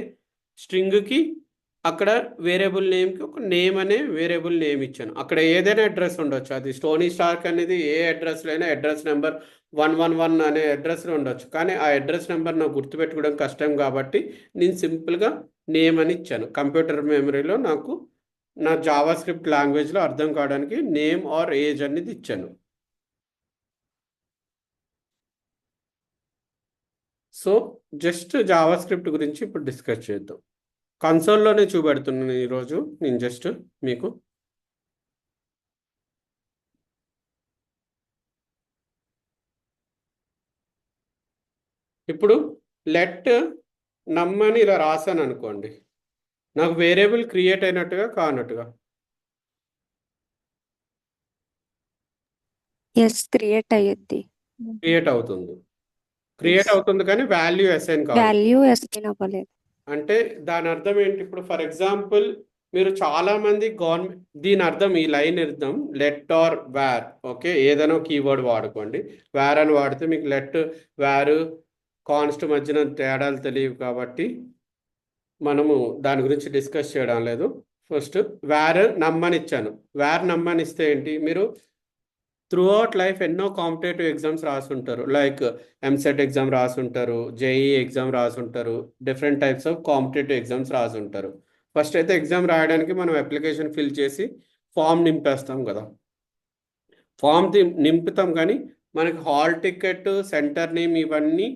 స్ట్రింగ్కి అక్కడ వేరియబుల్ నేమ్కి ఒక నేమ్ అనే వేరియబుల్ నేమ్ ఇచ్చాను. అక్కడ ఏదైనా అడ్రస్ ఉండొచ్చు. అది స్టోనీ స్టార్క్ అనేది ఏ అడ్రస్లో అయినా అడ్రస్ నెంబర్ 111 అనే అడ్రస్లో ఉండొచ్చు. కానీ ఆ అడ్రస్ నెంబర్ నాకు గుర్తుపెట్టుకోవడం కష్టం కాబట్టి నేను సింపుల్గా నేమ్ అని ఇచ్చాను. కంప్యూటర్ మెమరీలో నాకు నా జావా స్క్రిప్ట్ లాంగ్వేజ్లో అర్థం కావడానికి నేమ్ ఆర్ ఏజ్ అనేది ఇచ్చాను. సో జస్ట్ జావా స్క్రిప్ట్ గురించి ఇప్పుడు డిస్కస్ చేద్దాం. కన్సోల్లోనే చూపెడుతున్నాను ఈరోజు నేను జస్ట్ మీకు. ఇప్పుడు లెట్ నమ్ అని ఇలా రాశాను అనుకోండి, నాకు వేరియబుల్ క్రియేట్ అయినట్టుగా కానట్టుగా. ఎస్ క్రియేట్ అయ్యిద్ది. క్రియేట్ అవుతుంది. క్రియేట్ ఎస్ అవుతుంది కానీ వాల్యూ అసైన్ కాదు. వాల్యూ అసైన్ అవ్వలేదు. అంటే దాని అర్థం ఏంటి? ఇప్పుడు ఫర్ ఎగ్జాంపుల్ మీరు చాలా మంది గవర్నమెంట్, దీని అర్థం ఈ లైన్ అర్థం లెట్ ఆర్ వేర్. ఓకే, ఏదైనా కీవర్డ్ వాడుకోండి. వేర్ అని వాడితే మీకు లెట్ వేర్ కాన్స్ట్ మధ్యన తేడాలు తెలియవు కాబట్టి మనము దాని గురించి డిస్కస్ చేయడం లేదు. ఫస్ట్ వేర్ నమ్మని ఇచ్చాను. వేర్ నమ్మని ఇస్తే ఏంటి, మీరు త్రూ అవుట్ లైఫ్ ఎన్నో కాంపిటేటివ్ ఎగ్జామ్స్ రాసుంటారు. లైక్ ఎంసెట్ ఎగ్జామ్ రాసుంటారు, జేఈ ఎగ్జామ్ రాసుంటారు, different types of competitive exams రాసుంటారు. ఫస్ట్ అయితే ఎగ్జామ్ రాయడానికి మనం అప్లికేషన్ ఫిల్ చేసి ఫామ్ నింపేస్తాం కదా. ఫామ్ నింపుతాం కానీ మనకి హాల్ టికెట్, సెంటర్ నేమ్ ఇవన్నీ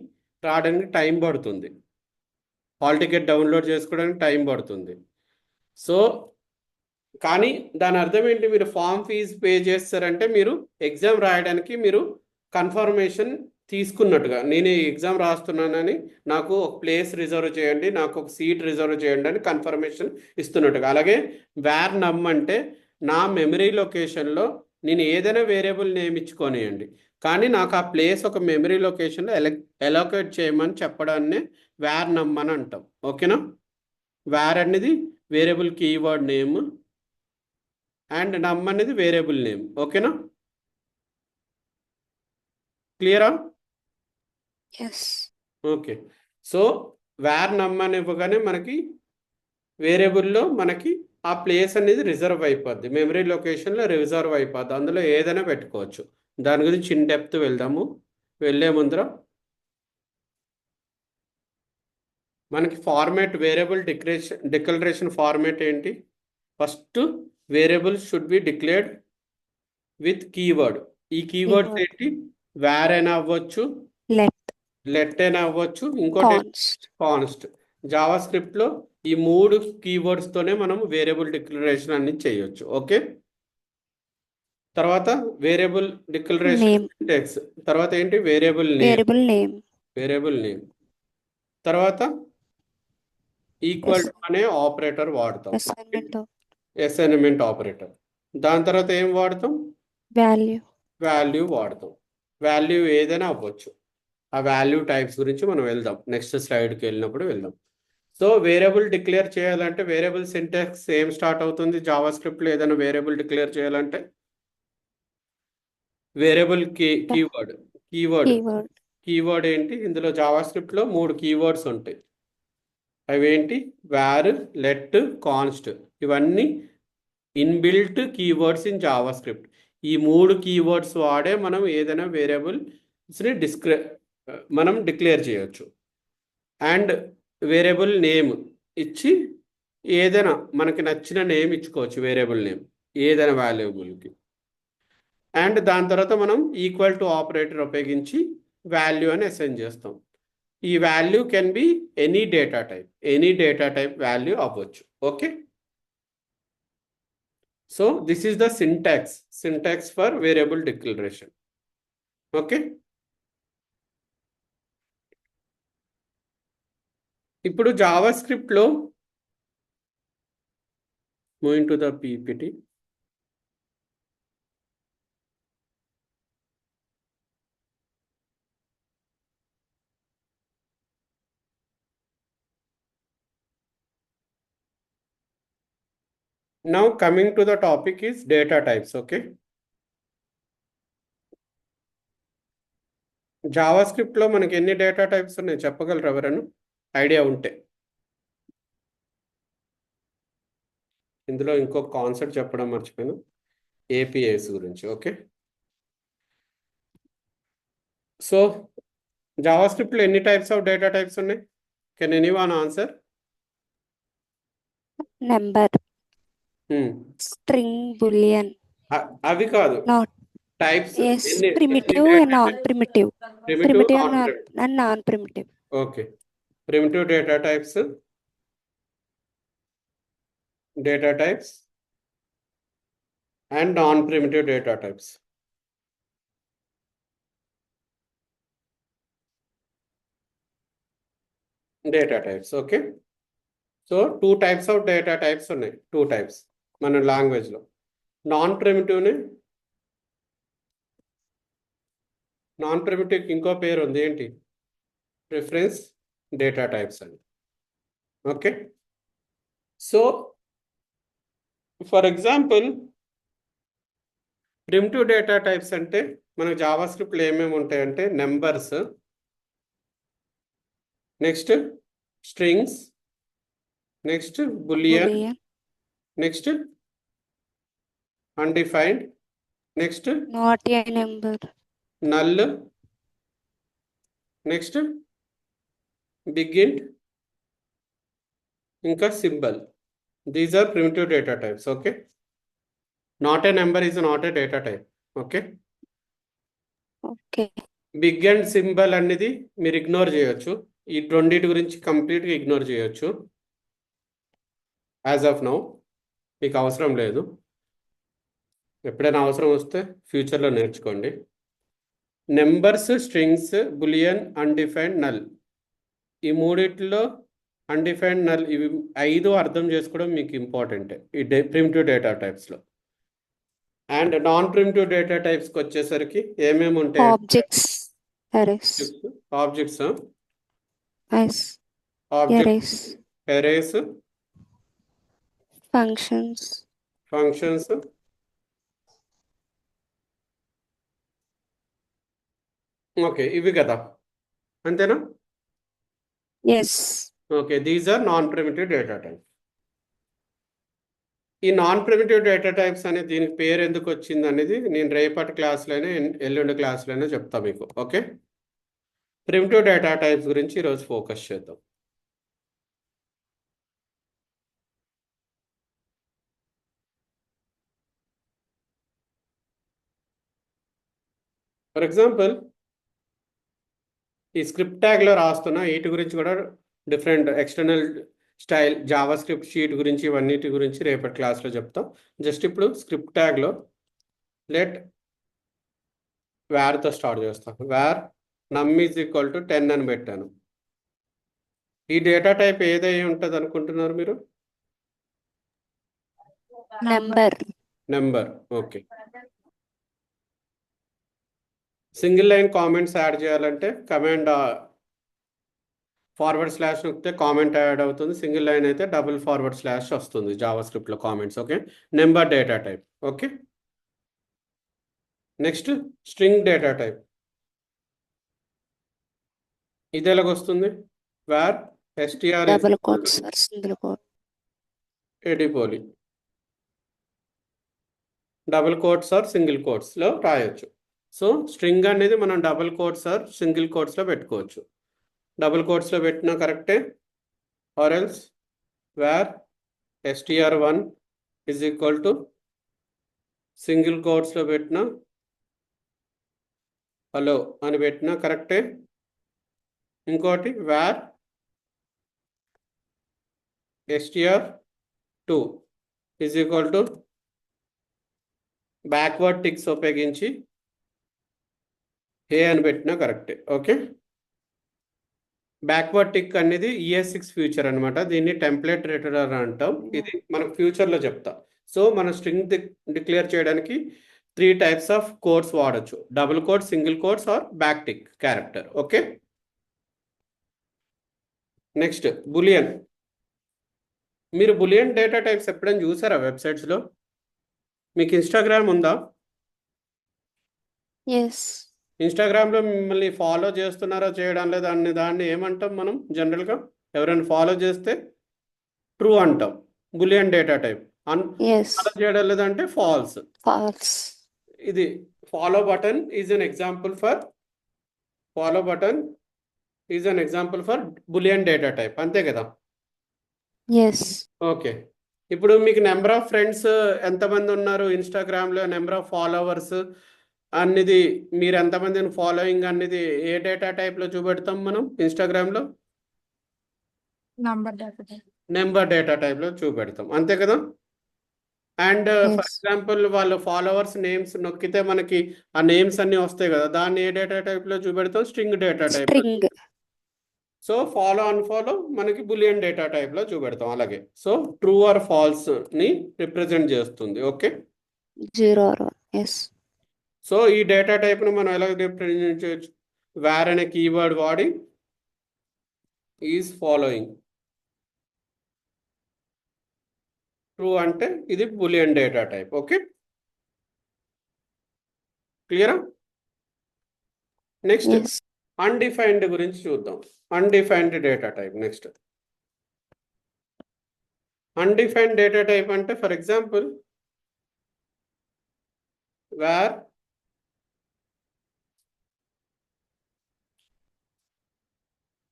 రావడానికి టైం పడుతుంది. హాల్ టికెట్ డౌన్లోడ్ చేసుకోవడానికి టైం పడుతుంది. సో కానీ దాని అర్థం ఏంటి, మీరు ఫామ్ ఫీజు పే చేస్తారంటే మీరు ఎగ్జామ్ రాయడానికి మీరు కన్ఫర్మేషన్ తీసుకున్నట్టుగా, నేను ఈ ఎగ్జామ్ రాస్తున్నానని నాకు ఒక ప్లేస్ రిజర్వ్ చేయండి, నాకు ఒక సీట్ రిజర్వ్ చేయండి అని కన్ఫర్మేషన్ ఇస్తున్నట్టుగా. అలాగే వేర్ నమ్ అంటే నా మెమరీ లొకేషన్లో నేను ఏదైనా వేరియబుల్ నేమ్ ఇచ్చుకొనియండి, కానీ నాకు ఆ ప్లేస్ ఒక మెమరీ లొకేషన్లో ఎలోకేట్ చేయమని చెప్పడాన్ని వేర్ నమ్ అని అంటాం. ఓకేనా? వేర్ అనేది వేరియబుల్ కీవర్డ్ నేమ్ అండ్ నమ్ అనేది వేరియబుల్ నేమ్. ఓకేనా? క్లియరా? Yes okay. సో వేర్ నమ్ అని ఇవ్వగానే మనకి వేరియబుల్లో మనకి ఆ ప్లేస్ అనేది రిజర్వ్ అయిపోద్ది, మెమరీ లొకేషన్లో రిజర్వ్ అయిపోద్ది, అందులో ఏదైనా పెట్టుకోవచ్చు. దాని గురించి ఇన్ డెప్త్ వెళ్దాము. వెళ్ళే ముందర మనకి ఫార్మాట్, వేరియబుల్ డిక్లరేషన్ ఫార్మాట్ ఏంటి? First variable should be declared with keyword. ఈ కీవర్డ్స్ కీవర్డ్ ఏంటి? వేర్ అయినా అవ్వచ్చు, లెట్ లెట్ అయినా అవ్వచ్చు, ఇంకోటి కాన్స్ట్ కాన్స్ట్. జావా స్క్రిప్ట్లో ఈ 3 కీవర్డ్స్తోనే మనం వేరియబుల్ డిక్లరేషన్ అన్ని చేయొచ్చు. ఓకే. తర్వాత వేరియబుల్ డిక్లరేషన్ నేమ్ సింటాక్స్. తర్వాత ఏంటి? Variable name. Variable name variable name తర్వాత ఈక్వల్ టు అనే ఆపరేటర్ వాడతాం. Assignment assignment operator. దాని తర్వాత ఏం వాడతాం? వాల్యూ వాల్యూ వాడతాం. వాల్యూ ఏదైనా అవ్వచ్చు. ఆ వాల్యూ టైప్స్ గురించి మనం వెళ్దాం, నెక్స్ట్ స్లైడ్కి వెళ్ళినప్పుడు వెళ్దాం. సో వేరియబుల్ డిక్లేర్ చేయాలంటే వేరియబుల్ సింటాక్స్ ఏం స్టార్ట్ అవుతుంది జావా స్క్రిప్ట్లో? ఏదైనా వేరియబుల్ డిక్లేర్ చేయాలంటే వేరియబుల్ కీవర్డ్. కీవర్డ్ కీవర్డ్ ఏంటి? ఇందులో జావా స్క్రిప్ట్లో 3 కీవర్డ్స్ ఉంటాయి. అవేంటి? Var, let, const. ఇవన్నీ inbuilt keywords in JavaScript. ఈ 3 కీవర్డ్స్ వాడే మనం ఏదైనా వేరియబుల్స్ని మనం డిక్లేర్ చేయొచ్చు. అండ్ వేరియబుల్ నేమ్ ఇచ్చి ఏదైనా మనకి నచ్చిన నేమ్ ఇచ్చుకోవచ్చు, వేరియబుల్ నేమ్ ఏదైనా వాల్యుబుల్కి. అండ్ దాని తర్వాత మనం ఈక్వల్ టు ఆపరేటర్ ఉపయోగించి వాల్యూ అని అసైన్ చేస్తాం. ఈ value can be any data type value అవ్వచ్చు. Okay. So this is the syntax for variable declaration. Okay. ఇప్పుడు జావా స్క్రిప్ట్లో moving to the PPT. Now coming to the topic is data types. Okay. జావా స్క్రిప్ట్లో మనకి ఎన్ని డేటా టైప్స్ ఉన్నాయి చెప్పగలరు ఎవరైనా? ఐడియా ఉంటే. ఇందులో ఇంకొక కాన్సెప్ట్ చెప్పడం మర్చిపోయాను, ఏపీఐస్ గురించి. ఓకే, సో జావా స్క్రిప్ట్లో ఎన్ని టైప్స్ ఆఫ్ డేటా టైప్స్ ఉన్నాయి? Can anyone answer? Number, string, boolean, అవి కాదు, నాట్, టైప్స్ ఎస్, ఎన్ని primitive data and non types? Primitive, Primitive, primitive non-primitive. And non primitive. Okay, primitive data types and non-primitive data types. Data types, okay. So two types of data types ఉన్నాయి, two types మన language లో. Non primitive ఇంకో పేరు ఉంది, ఏంటి? Reference data types అని. Okay, so for example primitive data types అంటే మనకు జావా స్క్రిప్ట్లో ఏమేమి ఉంటాయంటే numbers, next strings, next boolean, boolean, next undefined, next not a number, null, next BigInt, ఇంకా symbol. These are primitive data types. Okay, not a number is not a data type. Okay, okay, big and symbol అనేది మీరు ignore చేయొచ్చు, ఈ రెండింటి గురించి కంప్లీట్గా ignore చేయొచ్చు. As of now మీకు అవసరం లేదు, ఎప్పుడైనా అవసరం వస్తే ఫ్యూచర్లో నేర్చుకోండి. Numbers, strings, boolean, undefined, null, ఈ మూడిట్లో అన్డిఫైన్డ్, నల్, ఇవి 5 అర్థం చేసుకోవడం మీకు ఇంపార్టెంట్ ఈ ప్రిమిటివ్ డేటా టైప్స్లో. అండ్ నాన్ ప్రిమిటివ్ డేటా టైప్స్కి వచ్చేసరికి ఏమేమి ఉంటాయి? Objects, arrays, objects, yes, objects, arrays, arrays, functions, functions, okay, ఇవి కదా, అంతేనా? Yes. Okay, these are non primitive data types. ఈ నాన్ ప్రిమిటివ్ డేటా టైప్స్ అనేది దీనికి పేరు ఎందుకు వచ్చింది అనేది నేను రేపటి క్లాస్లోనే ఎల్లుండి క్లాస్లోనే చెప్తా మీకు. ఓకే, ప్రిమిటివ్ డేటా టైప్స్ గురించి ఈరోజు ఫోకస్ చేద్దాం. ఫర్ ఎగ్జాంపుల్ ఈ స్క్రిప్ట్ ట్యాగ్లో రాస్తున్న వీటి గురించి కూడా different external style Java script sheet గురించి ఇవన్నిటి గురించి రేపటి క్లాస్లో చెప్తాం. జస్ట్ ఇప్పుడు స్క్రిప్ట్ ట్యాగ్లో లెట్ వేర్తో స్టార్ట్ చేస్తాం. వేర్ నమ్ ఈజ్ ఈక్వల్ టు 10 అని పెట్టాను. ఈ డేటా టైప్ ఏదై ఉంటుంది అనుకుంటున్నారు మీరు? Number. Okay, single line comments add చేయాలంటే కమాండ్ // నొక్కితే కామెంట్ యాడ్ అవుతుంది. సింగిల్ లైన్ అయితే // వస్తుంది జావా స్క్రిప్ట్లో comments. Okay, number data type. Okay, next string data type. ఇది ఎలాగొస్తుంది? Var str double quotes or single quote, ఎడిపోలి, డబుల్ కోట్స్ ఆర్ సింగిల్ కోట్స్లో రాయొచ్చు. సో స్ట్రింగ్ అనేది మనం డబుల్ కోట్స్ ఆర్ సింగిల్ కోట్స్లో పెట్టుకోవచ్చు. డబుల్ కోట్స్లో పెట్టినా కరెక్టే, or else var str1 is equal to single కోట్స్లో పెట్టినా హలో అని పెట్టినా కరెక్టే. ఇంకోటి where str2 is equal to backward ticks ఉపయోగించి ఏ అని పెట్టినా కరెక్టే. ఓకే, బ్యాక్వర్డ్ టిక్ అనేది ES6 ఫ్యూచర్ అనమాట, దీన్ని టెంప్లెట్ రిటర్నర్ అంటాం. ఇది మనకు ఫ్యూచర్లో చెప్తా. సో మన స్ట్రింగ్ డిక్లేర్ చేయడానికి 3 టైప్స్ ఆఫ్ కోడ్స్ వాడచ్చు: double quote, single quotes or back tick character. Okay, next boolean. మీరు బులియన్ డేటా టైప్స్ ఎప్పుడైనా చూసారా వెబ్సైట్స్లో? మీకు ఇన్స్టాగ్రామ్ ఉందా? ఎస్. ఇన్స్టాగ్రామ్లో మిమ్మల్ని ఫాలో చేస్తున్నారో చేయడం లేదు దాన్ని ఏమంటాం మనం జనరల్గా? ఎవరైనా ఫాలో చేస్తే ట్రూ అంటాం, boolean data type. Yes. Follow చేయడం లేదంటే ఫాల్స్. False. ఇది follow button is an example for boolean data type, అంతే కదా. Yes. ఓకే, ఇప్పుడు మీకు నెంబర్ ఆఫ్ ఫ్రెండ్స్ ఎంతమంది ఉన్నారు ఇన్స్టాగ్రామ్లో, నెంబర్ ఆఫ్ ఫాలోవర్స్ అన్నిది, మీరు ఎంతమందిని ఫాలోయింగ్ అన్నిది ఏ డేటా టైప్లో చూపెడతాం మనం ఇన్స్టాగ్రామ్లో? Number data type. Number data టైప్లో చూపెడతాం, అంతే కదా. And for Yes. ఎగ్జాంపుల్ వాళ్ళు ఫాలోవర్స్ నేమ్స్ నొక్కితే మనకి ఆ నేమ్స్ అన్నీ వస్తాయి కదా, దాన్ని ఏ డేటా టైప్లో చూపెడతాం? స్ట్రింగ్ డేటా టైప్లో. String. సో ఫాలో అన్ఫాలో మనకి బులియన్ డేటా టైప్లో చూపెడతాం అలాగే. సో ట్రూ ఆర్ ఫాల్స్ ని రిప్రజెంట్ చేస్తుంది. Okay, 0 or 1. Yes. సో ఈ డేటా టైప్ను మనం ఎలా రిప్రజెంట్ చేయొచ్చు? వేర్ అనే కీవర్డ్ వాడి ఈజ్ ఫాలోయింగ్. ట్రూ అంటే ఇది బులియన్ డేటా టైప్. ఓకే, క్లియరా? Next Yes. అన్డిఫైన్డ్ గురించి చూద్దాం. Undefined data type. Next undefined data type అంటే for example var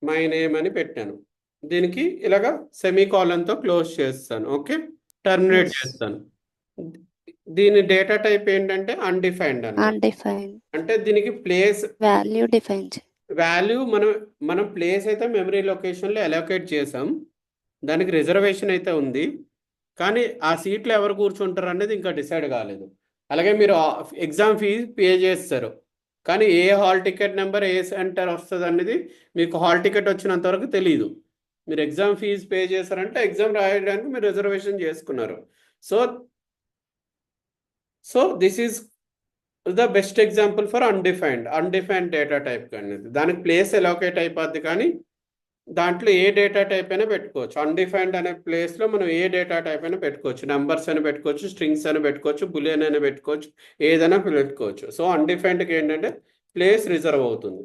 my name అని పెట్టాను, దీనికి ఇలాగా సెమీకాలన్తో క్లోజ్ చేస్తాను. Okay, terminate Yes. చేస్తాను. దీని డేటా టైప్ ఏంటంటే అన్డిఫైన్డ్ అన్నమాట. Undefined. అంటే దీనికి ప్లేస్ Value defined. వాల్యూ మనం ప్లేస్ అయితే మెమరీ లొకేషన్లో అలోకేట్ చేసాం, దానికి రిజర్వేషన్ అయితే ఉంది, కానీ ఆ సీట్లో ఎవరు కూర్చుంటారు అనేది ఇంకా డిసైడ్ కాలేదు. అలాగే మీరు ఎగ్జామ్ ఫీజు పే చేస్తారు, కానీ ఏ హాల్ టికెట్ నెంబర్ ఏ సెంటర్ వస్తుంది అనేది మీకు హాల్ టికెట్ వచ్చినంత వరకు తెలియదు. మీరు ఎగ్జామ్ ఫీజు పే చేశారంటే ఎగ్జామ్ రాయడానికి మీరు రిజర్వేషన్ చేసుకున్నారు. So this is the best example for undefined data type అనేది. దానికి ప్లేస్ అలోకేట్ అయిపోద్ది, కానీ దాంట్లో ఏ డేటా టైప్ అయినా పెట్టుకోవచ్చు. అన్డిఫైన్డ్ అనే ప్లేస్లో మనం ఏ డేటా టైప్ అయినా పెట్టుకోవచ్చు. నెంబర్స్ అయినా పెట్టుకోవచ్చు, స్ట్రింగ్స్ అయినా పెట్టుకోవచ్చు, బులియన్ అయినా పెట్టుకోవచ్చు, ఏదైనా పెట్టుకోవచ్చు. సో అన్డిఫైన్డ్కి ఏంటంటే ప్లేస్ రిజర్వ్ అవుతుంది.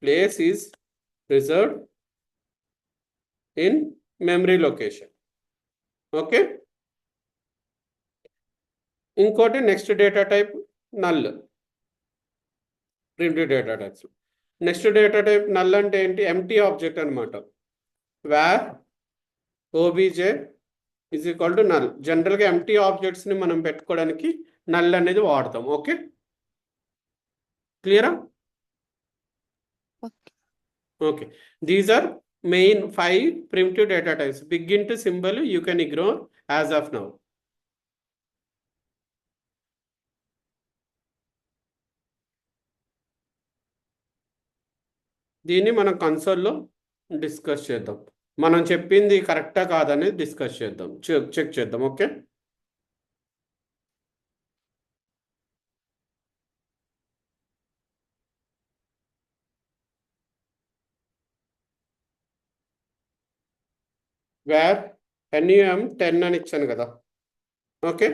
Place is reserved in memory location. Okay, ఇంకోటి next data type null. Print data types. Next data type null అంటే ఏంటి? ఎంటీ ఆబ్జెక్ట్ అనమాట. Var obj is equal to null. జనరల్గా ఎంటీ ఆబ్జెక్ట్స్ని మనం పెట్టుకోవడానికి నల్ అనేది వాడతాం. ఓకే, క్లియరా? Okay. Okay, these are main 5 primitive data types. BigInt symbol you can ignore as of now. దీన్ని మనం కన్సోల్లో డిస్కస్ చేద్దాం. మనం చెప్పింది కరెక్టా కాదనేది డిస్కస్ చేద్దాం, చెక్ చేద్దాం. ఓకే, వేర్ NUM 10 అని ఇచ్చాను కదా. ఓకే,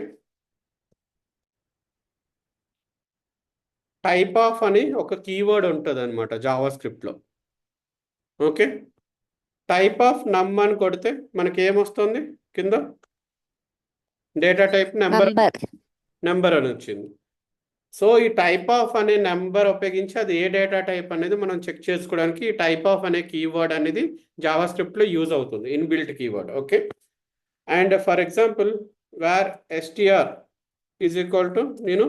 టైప్ ఆఫ్ అని ఒక కీవర్డ్ ఉంటుంది అనమాట జావా స్క్రిప్ట్లో. ఓకే, టైప్ ఆఫ్ నమ్ అని కొడితే మనకి ఏమొస్తుంది? కింద డేటా టైప్ నెంబర్ అని వచ్చింది. సో ఈ టైప్ ఆఫ్ అనే నెంబర్ ఉపయోగించి అది ఏ డేటా టైప్ అనేది మనం చెక్ చేసుకోవడానికి ఈ టైప్ ఆఫ్ అనే కీవర్డ్ అనేది జావా స్క్రిప్ట్లో యూజ్ అవుతుంది, inbuilt keyword. Okay, and for example wear str is equal to నేను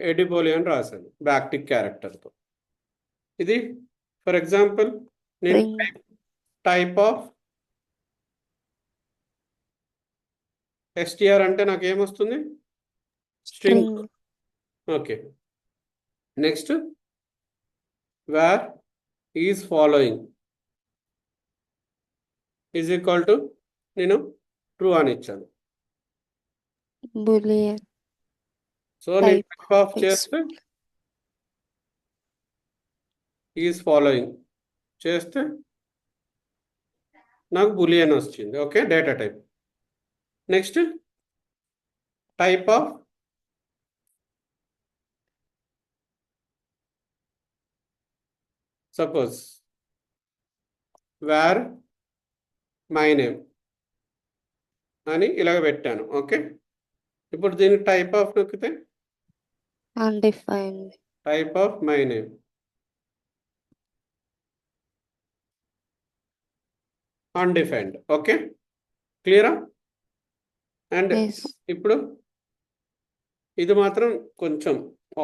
ఎడిపోలి అని రాశాను బ్యాక్టిక్ క్యారెక్టర్తో. ఇది ఫర్ ఎగ్జాంపుల్ నేను టైప్ ఆఫ్ str అంటే నాకు ఏమొస్తుంది? String. Okay, next where is following is equal to నేను ట్రూ అని ఇచ్చాను. Boolean. సో నేను టైప్ ఆఫ్ చేస్తే ఈజ్ ఫాలోయింగ్ చేస్తే నాకు బులియన్ వచ్చింది. Okay, data type. Next type of suppose var my name అని ఇలాగ పెట్టాను. ఓకే, ఇప్పుడు దీనికి టైప్ ఆఫ్ నొక్కితే undefined. Type of my name. Undefined. Okay, క్లియరా? And Yes. ఇప్పుడు ఇది మాత్రం కొంచెం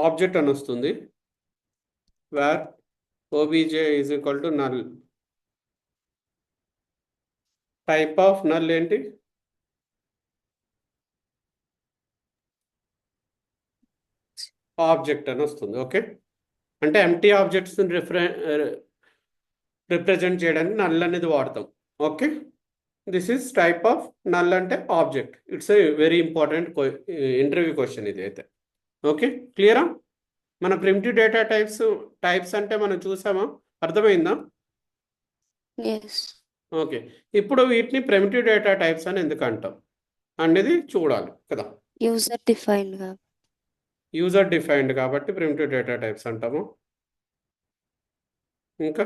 ఆబ్జెక్ట్ అని వస్తుంది. Var obj is equal to null. Type of null ఏంటి? ఆబ్జెక్ట్ అని వస్తుంది. ఓకే, అంటే ఎంటీ ఆబ్జెక్ట్స్ రిప్రజెంట్ చేయడానికి నల్ అనేది వాడతాం. Okay, this is type of null అంటే object. It's a very important interview question ఇది అయితే. ఓకే, క్లియరా? మన ప్రిమిటివ్ డేటా టైప్స్ అంటే మనం చూసామా? అర్థమైందా? Yes. ఓకే, ఇప్పుడు వీటిని ప్రిమిటివ్ డేటా టైప్స్ అని ఎందుకు అంటాం అనేది చూడాలి కదా. User defined గా. యూజర్ డిఫైన్డ్ కాబట్టి ప్రిమిటివ్ డేటా టైప్స్ అంటాము. ఇంకా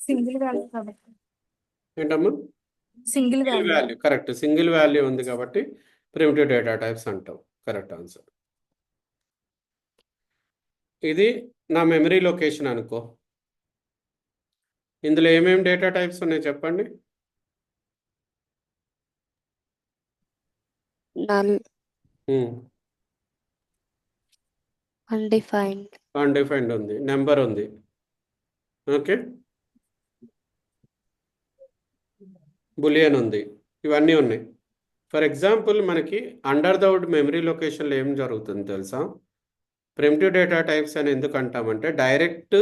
సింగిల్ వాల్యూ కాబట్టి ఏంటమ్మా? Single single value value. Correct, single value ఉంది కాబట్టి ప్రిమిటివ్ డేటా టైప్స్ అంటాం. Correct answer. ఇది నా మెమరీ లొకేషన్ అనుకో. ఇందులో ఏమేమి డేటా టైప్స్ ఉన్నాయి చెప్పండి. Null. Undefined. అన్డిఫైన్డ్ ఉంది, నెంబర్ ఉంది. ఓకే, బులియన్ ఉంది, ఇవన్నీ ఉన్నాయి. ఫర్ ఎగ్జాంపుల్ మనకి అండర్ ద వుడ్ మెమరీ లొకేషన్లో ఏం జరుగుతుంది తెలుసా? ప్రిమిటివ్ డేటా టైప్స్ అని ఎందుకు అంటామంటే డైరెక్ట్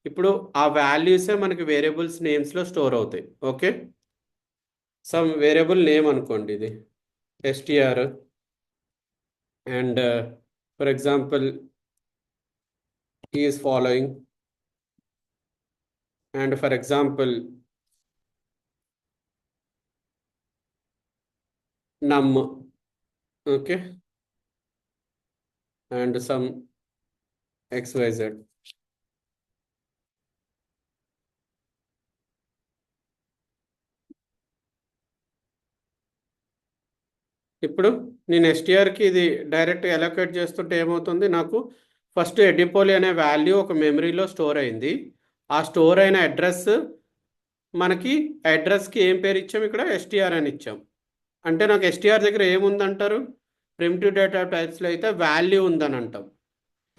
ఇప్పుడు ఆ వాల్యూసే మనకి వేరియబుల్స్ నేమ్స్లో స్టోర్ అవుతాయి. ఓకే, సమ్ వేరియబుల్ నేమ్ అనుకోండి ఇది str, and for example is following, and for example num. Okay, and some xyz. ఇప్పుడు నేను ఎస్టీఆర్కి ఇది డైరెక్ట్ అలొకేట్ చేస్తుంటే ఏమవుతుంది? నాకు ఫస్ట్ ఎడిపోలి అనే వాల్యూ ఒక మెమరీలో స్టోర్ అయింది. ఆ స్టోర్ అయిన అడ్రస్ మనకి అడ్రస్కి ఏం పేరు ఇచ్చాం? ఇక్కడ ఎస్టీఆర్ అని ఇచ్చాం. అంటే నాకు ఎస్టీఆర్ దగ్గర ఏముందంటారు? ప్రిమిటివ్ డేటా టైప్స్లో అయితే వాల్యూ ఉందని అంటాం.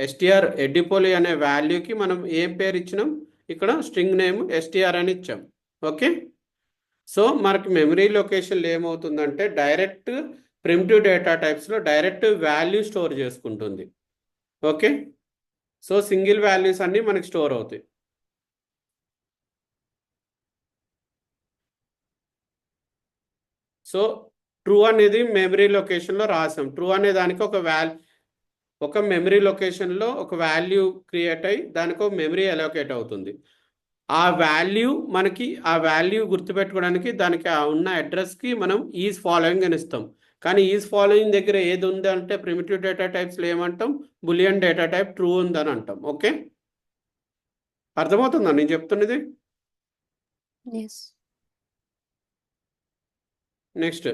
ఎస్టీఆర్ ఎడిపోలి అనే వాల్యూకి మనం ఏం పేరు ఇచ్చినాం? ఇక్కడ స్ట్రింగ్ నేమ్ ఎస్టీఆర్ అని ఇచ్చాం. ఓకే, సో మనకి మెమరీ లొకేషన్లో ఏమవుతుందంటే డైరెక్ట్ ప్రిమిటివ్ డేటా టైప్స్లో డైరెక్ట్ వాల్యూ స్టోర్ చేసుకుంటుంది. ఓకే, సో సింగిల్ వాల్యూస్ అన్నీ మనకి స్టోర్ అవుతాయి. సో ట్రూ అనేది మెమరీ లొకేషన్లో రాసాం. ట్రూ అనే దానికి ఒక మెమరీ లొకేషన్లో ఒక వాల్యూ క్రియేట్ అయ్యి దానికి ఒక మెమరీ అలోకేట్ అవుతుంది. ఆ వాల్యూ గుర్తుపెట్టుకోవడానికి దానికి ఉన్న అడ్రస్కి మనం ఈజ్ ఫాలోయింగ్ అని ఇస్తాం. కానీ ఈజ్ ఫాలోయింగ్ దగ్గర ఏది ఉంది అంటే ప్రిమిటివ్ డేటా టైప్స్లో ఏమంటాం? బులియన్ డేటా టైప్ ట్రూ ఉందని అంటాం. ఓకే, అర్థమవుతుందా నేను చెప్తున్నది? Yes. నెక్స్ట్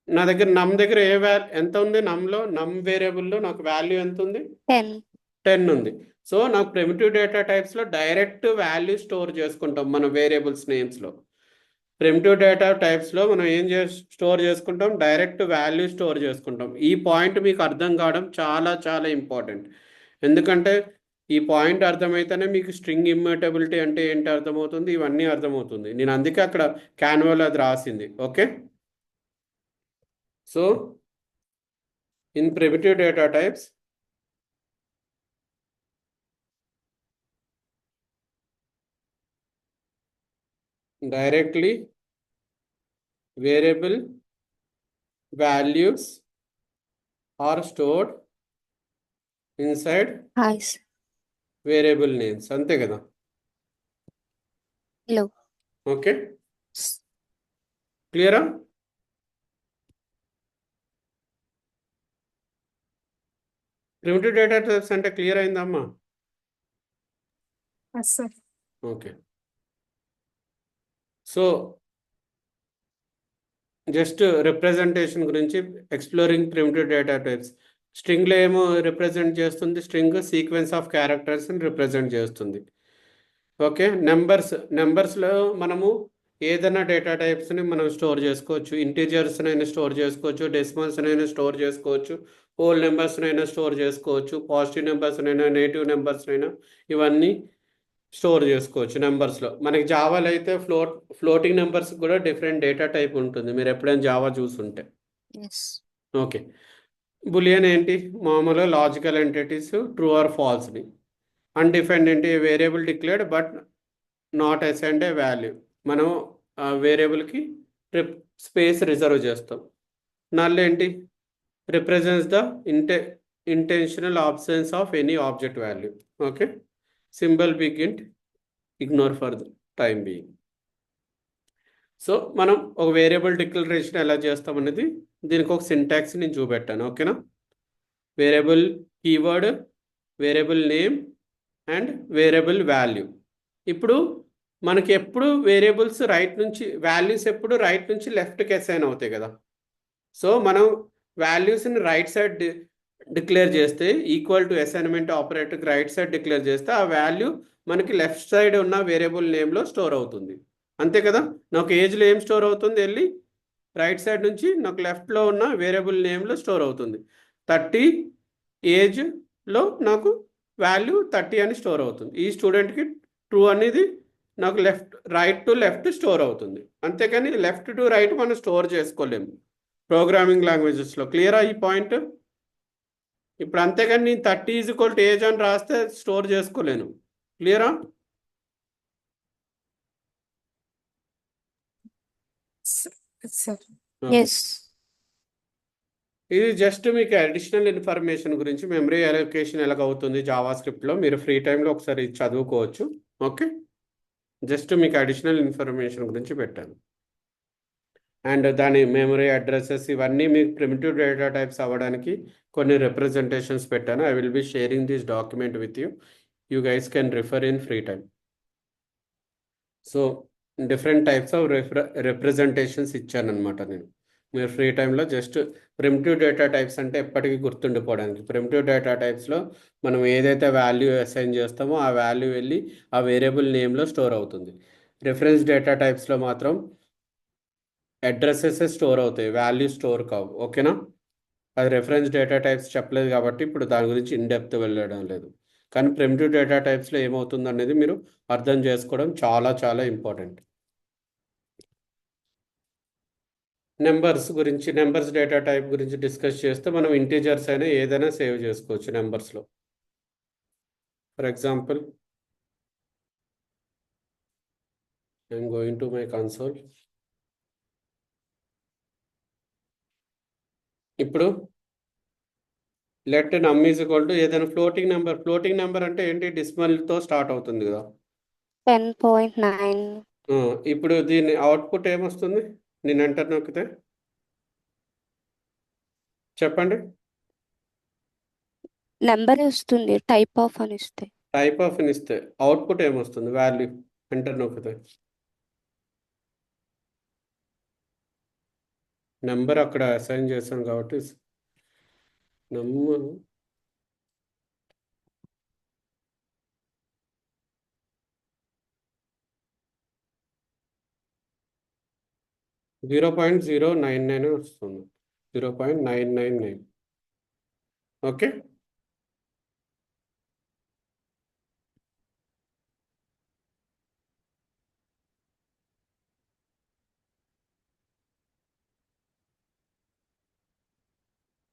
నా దగ్గర నమ్ దగ్గర ఎంత ఉంది? నమ్ వేరియబుల్లో నాకు వాల్యూ ఎంత ఉంది? 10 ఉంది. సో నాకు ప్రిమిటివ్ డేటా టైప్స్లో డైరెక్ట్ వాల్యూ స్టోర్ చేసుకుంటాం మన వేరియబుల్స్ నేమ్స్లో. ప్రిమిటివ్ డేటా టైప్స్లో మనం స్టోర్ చేసుకుంటాం? డైరెక్ట్ వాల్యూ స్టోర్ చేసుకుంటాం. ఈ పాయింట్ మీకు అర్థం కావడం చాలా చాలా ఇంపార్టెంట్. ఎందుకంటే ఈ పాయింట్ అర్థమైతేనే మీకు స్ట్రింగ్ ఇమ్యూటబిలిటీ అంటే ఏంటి అర్థమవుతుంది, ఇవన్నీ అర్థమవుతుంది. నేను అందుకే అక్కడ క్యాన్వాలో అది రాసింది. Okay, so in primitive data types directly variable values are stored inside Hi. Variable names. అంతే కదా? Hello. ఓకే, క్లియరా? ప్రిమిటివ్ డేటా టైప్స్ అంటే క్లియర్ అయిందమ్మా? Yes sir. Okay. So just representation గురించి ఎక్స్ప్లోరింగ్ ప్రిమిటివ్ డేటా టైప్స్. స్ట్రింగ్లో ఏమో represent చేస్తుంది, string sequence of క్యారెక్టర్స్ని రిప్రజెంట్ చేస్తుంది. ఓకే. నెంబర్స్లో మనము ఏదైనా డేటా టైప్స్ని మనం స్టోర్ చేసుకోవచ్చు. ఇంటీజర్స్నైనా స్టోర్ చేసుకోవచ్చు, డెసిమల్స్నైనా స్టోర్ చేసుకోవచ్చు, హోల్ నెంబర్స్నైనా స్టోర్ చేసుకోవచ్చు, పాజిటివ్ నెంబర్స్నైనా, నెగిటివ్ నెంబర్స్నైనా ఇవన్నీ స్టోర్ చేసుకోవచ్చు నెంబర్స్లో. మనకి జావాలో అయితే ఫ్లోటింగ్ నెంబర్స్ కూడా డిఫరెంట్ డేటా టైప్ ఉంటుంది. మీరు ఎప్పుడైనా జావా చూసుంటే. ఎస్. ఓకే. బులియన్ ఏంటి? మామూలుగా లాజికల్ ఎంటిటీస్ ట్రూ ఆర్ ఫాల్స్ని. అన్డిఫైన్డ్ ఏంటి? Variable declared but not assigned a value. మనం ఆ వేరియబుల్కి స్పేస్ రిజర్వ్ చేస్తాం. నల్ ఏంటి? Represents the intentional absence of any object value. Okay. Symbol big ignore for the time being. So మనం ఒక variable declaration ఎలా చేస్తాం అనేది దీనికి ఒక సింటాక్స్ నేను చూపెట్టాను. ఓకేనా? Variable keyword, variable name and variable value. ఇప్పుడు మనకి ఎప్పుడు వేరియబుల్స్ వాల్యూస్ ఎప్పుడు రైట్ నుంచి లెఫ్ట్కి అసైన్ అవుతాయి కదా. సో మనం వాల్యూస్ని రైట్ సైడ్ డిక్లేర్ చేస్తే ఈక్వల్ టు అసైన్మెంట్ ఆపరేటర్కి రైట్ సైడ్ డిక్లేర్ చేస్తే ఆ వాల్యూ మనకి లెఫ్ట్ సైడ్ ఉన్న వేరియబుల్ నేమ్లో స్టోర్ అవుతుంది. అంతే కదా. నాకు ఏజ్లో ఏం స్టోర్ అవుతుంది? వెళ్ళి రైట్ సైడ్ నుంచి నాకు లెఫ్ట్లో ఉన్న వేరియబుల్ నేమ్లో స్టోర్ అవుతుంది. 30 ఏజ్లో నాకు వాల్యూ 30 అని స్టోర్ అవుతుంది. ఈ స్టూడెంట్కి ట్రూ అనేది నాకు రైట్ టు లెఫ్ట్ స్టోర్ అవుతుంది. అంతేకాని లెఫ్ట్ టు రైట్ మనం స్టోర్ చేసుకోలేము ప్రోగ్రామింగ్ లాంగ్వేజెస్లో. క్లియరా ఈ పాయింట్? ఇప్పుడు అంతేగాని నేను 30 = ఏజ్ అని రాస్తే స్టోర్ చేసుకోలేను. క్లియరా? సార్. ఎస్. ఇది జస్ట్ మీకు అడిషనల్ ఇన్ఫర్మేషన్ గురించి, మెమరీ అలొకేషన్ ఎలాగ అవుతుంది జావా స్క్రిప్ట్లో మీరు ఫ్రీ టైంలో ఒకసారి చదువుకోవచ్చు. ఓకే. జస్ట్ మీకు అడిషనల్ ఇన్ఫర్మేషన్ గురించి పెట్టాను. అండ్ దాని మెమరీ అడ్రసెస్ ఇవన్నీ మీకు ప్రిమిటివ్ డేటా టైప్స్ అవ్వడానికి కొన్ని రిప్రజెంటేషన్స్ పెట్టాను. I will be sharing this document with you. You guys can refer in free time. So different types of representations ఇచ్చానమాట నేను. మీరు ఫ్రీ టైంలో జస్ట్ ప్రిమిటివ్ డేటా టైప్స్ అంటే ఎప్పటికీ గుర్తుండిపోవడానికి. ప్రిమిటివ్ డేటా టైప్స్లో మనం ఏదైతే వాల్యూ అసైన్ చేస్తామో ఆ వాల్యూ వెళ్ళి ఆ వేరియబుల్ నేమ్లో స్టోర్ అవుతుంది. రిఫరెన్స్ డేటా టైప్స్లో మాత్రం అడ్రసెస్ స్టోర్ అవుతాయి, వాల్యూ స్టోర్ కావు. ఓకేనా? అది రెఫరెన్స్ డేటా టైప్స్ చెప్పలేదు కాబట్టి ఇప్పుడు దాని గురించి ఇన్డెప్త్ వెళ్ళడం లేదు. కానీ ప్రిమిటివ్ డేటా టైప్స్లో ఏమవుతుంది అనేది మీరు అర్థం చేసుకోవడం చాలా చాలా ఇంపార్టెంట్. నెంబర్స్ డేటా టైప్ గురించి డిస్కస్ చేస్తే మనం ఇంటీజర్స్ అయినా ఏదైనా సేవ్ చేసుకోవచ్చు నెంబర్స్లో. For example I'm going to my console. ఇప్పుడు let num is equal to ఏదైనా ఫ్లోటింగ్ నెంబర్ అంటే ఏంటి? డిసిమల్తో స్టార్ట్ అవుతుంది కదా. 10.9. ఇప్పుడు దీని అవుట్పుట్ ఏమొస్తుంది నేను ఎంటర్ నొక్కితే? చెప్పండి. నెంబర్ వస్తుంది, టైప్ ఆఫ్ అని ఇస్తే. టైప్ ఆఫ్ అని ఇస్తే అవుట్పుట్ ఏమొస్తుంది? వాల్యూ. ఎంటర్ నొక్కితే నెంబర్ అక్కడ అసైన్ చేశాను కాబట్టి నెంబర్ 0.099 వస్తుంది. 0.999. ఓకే.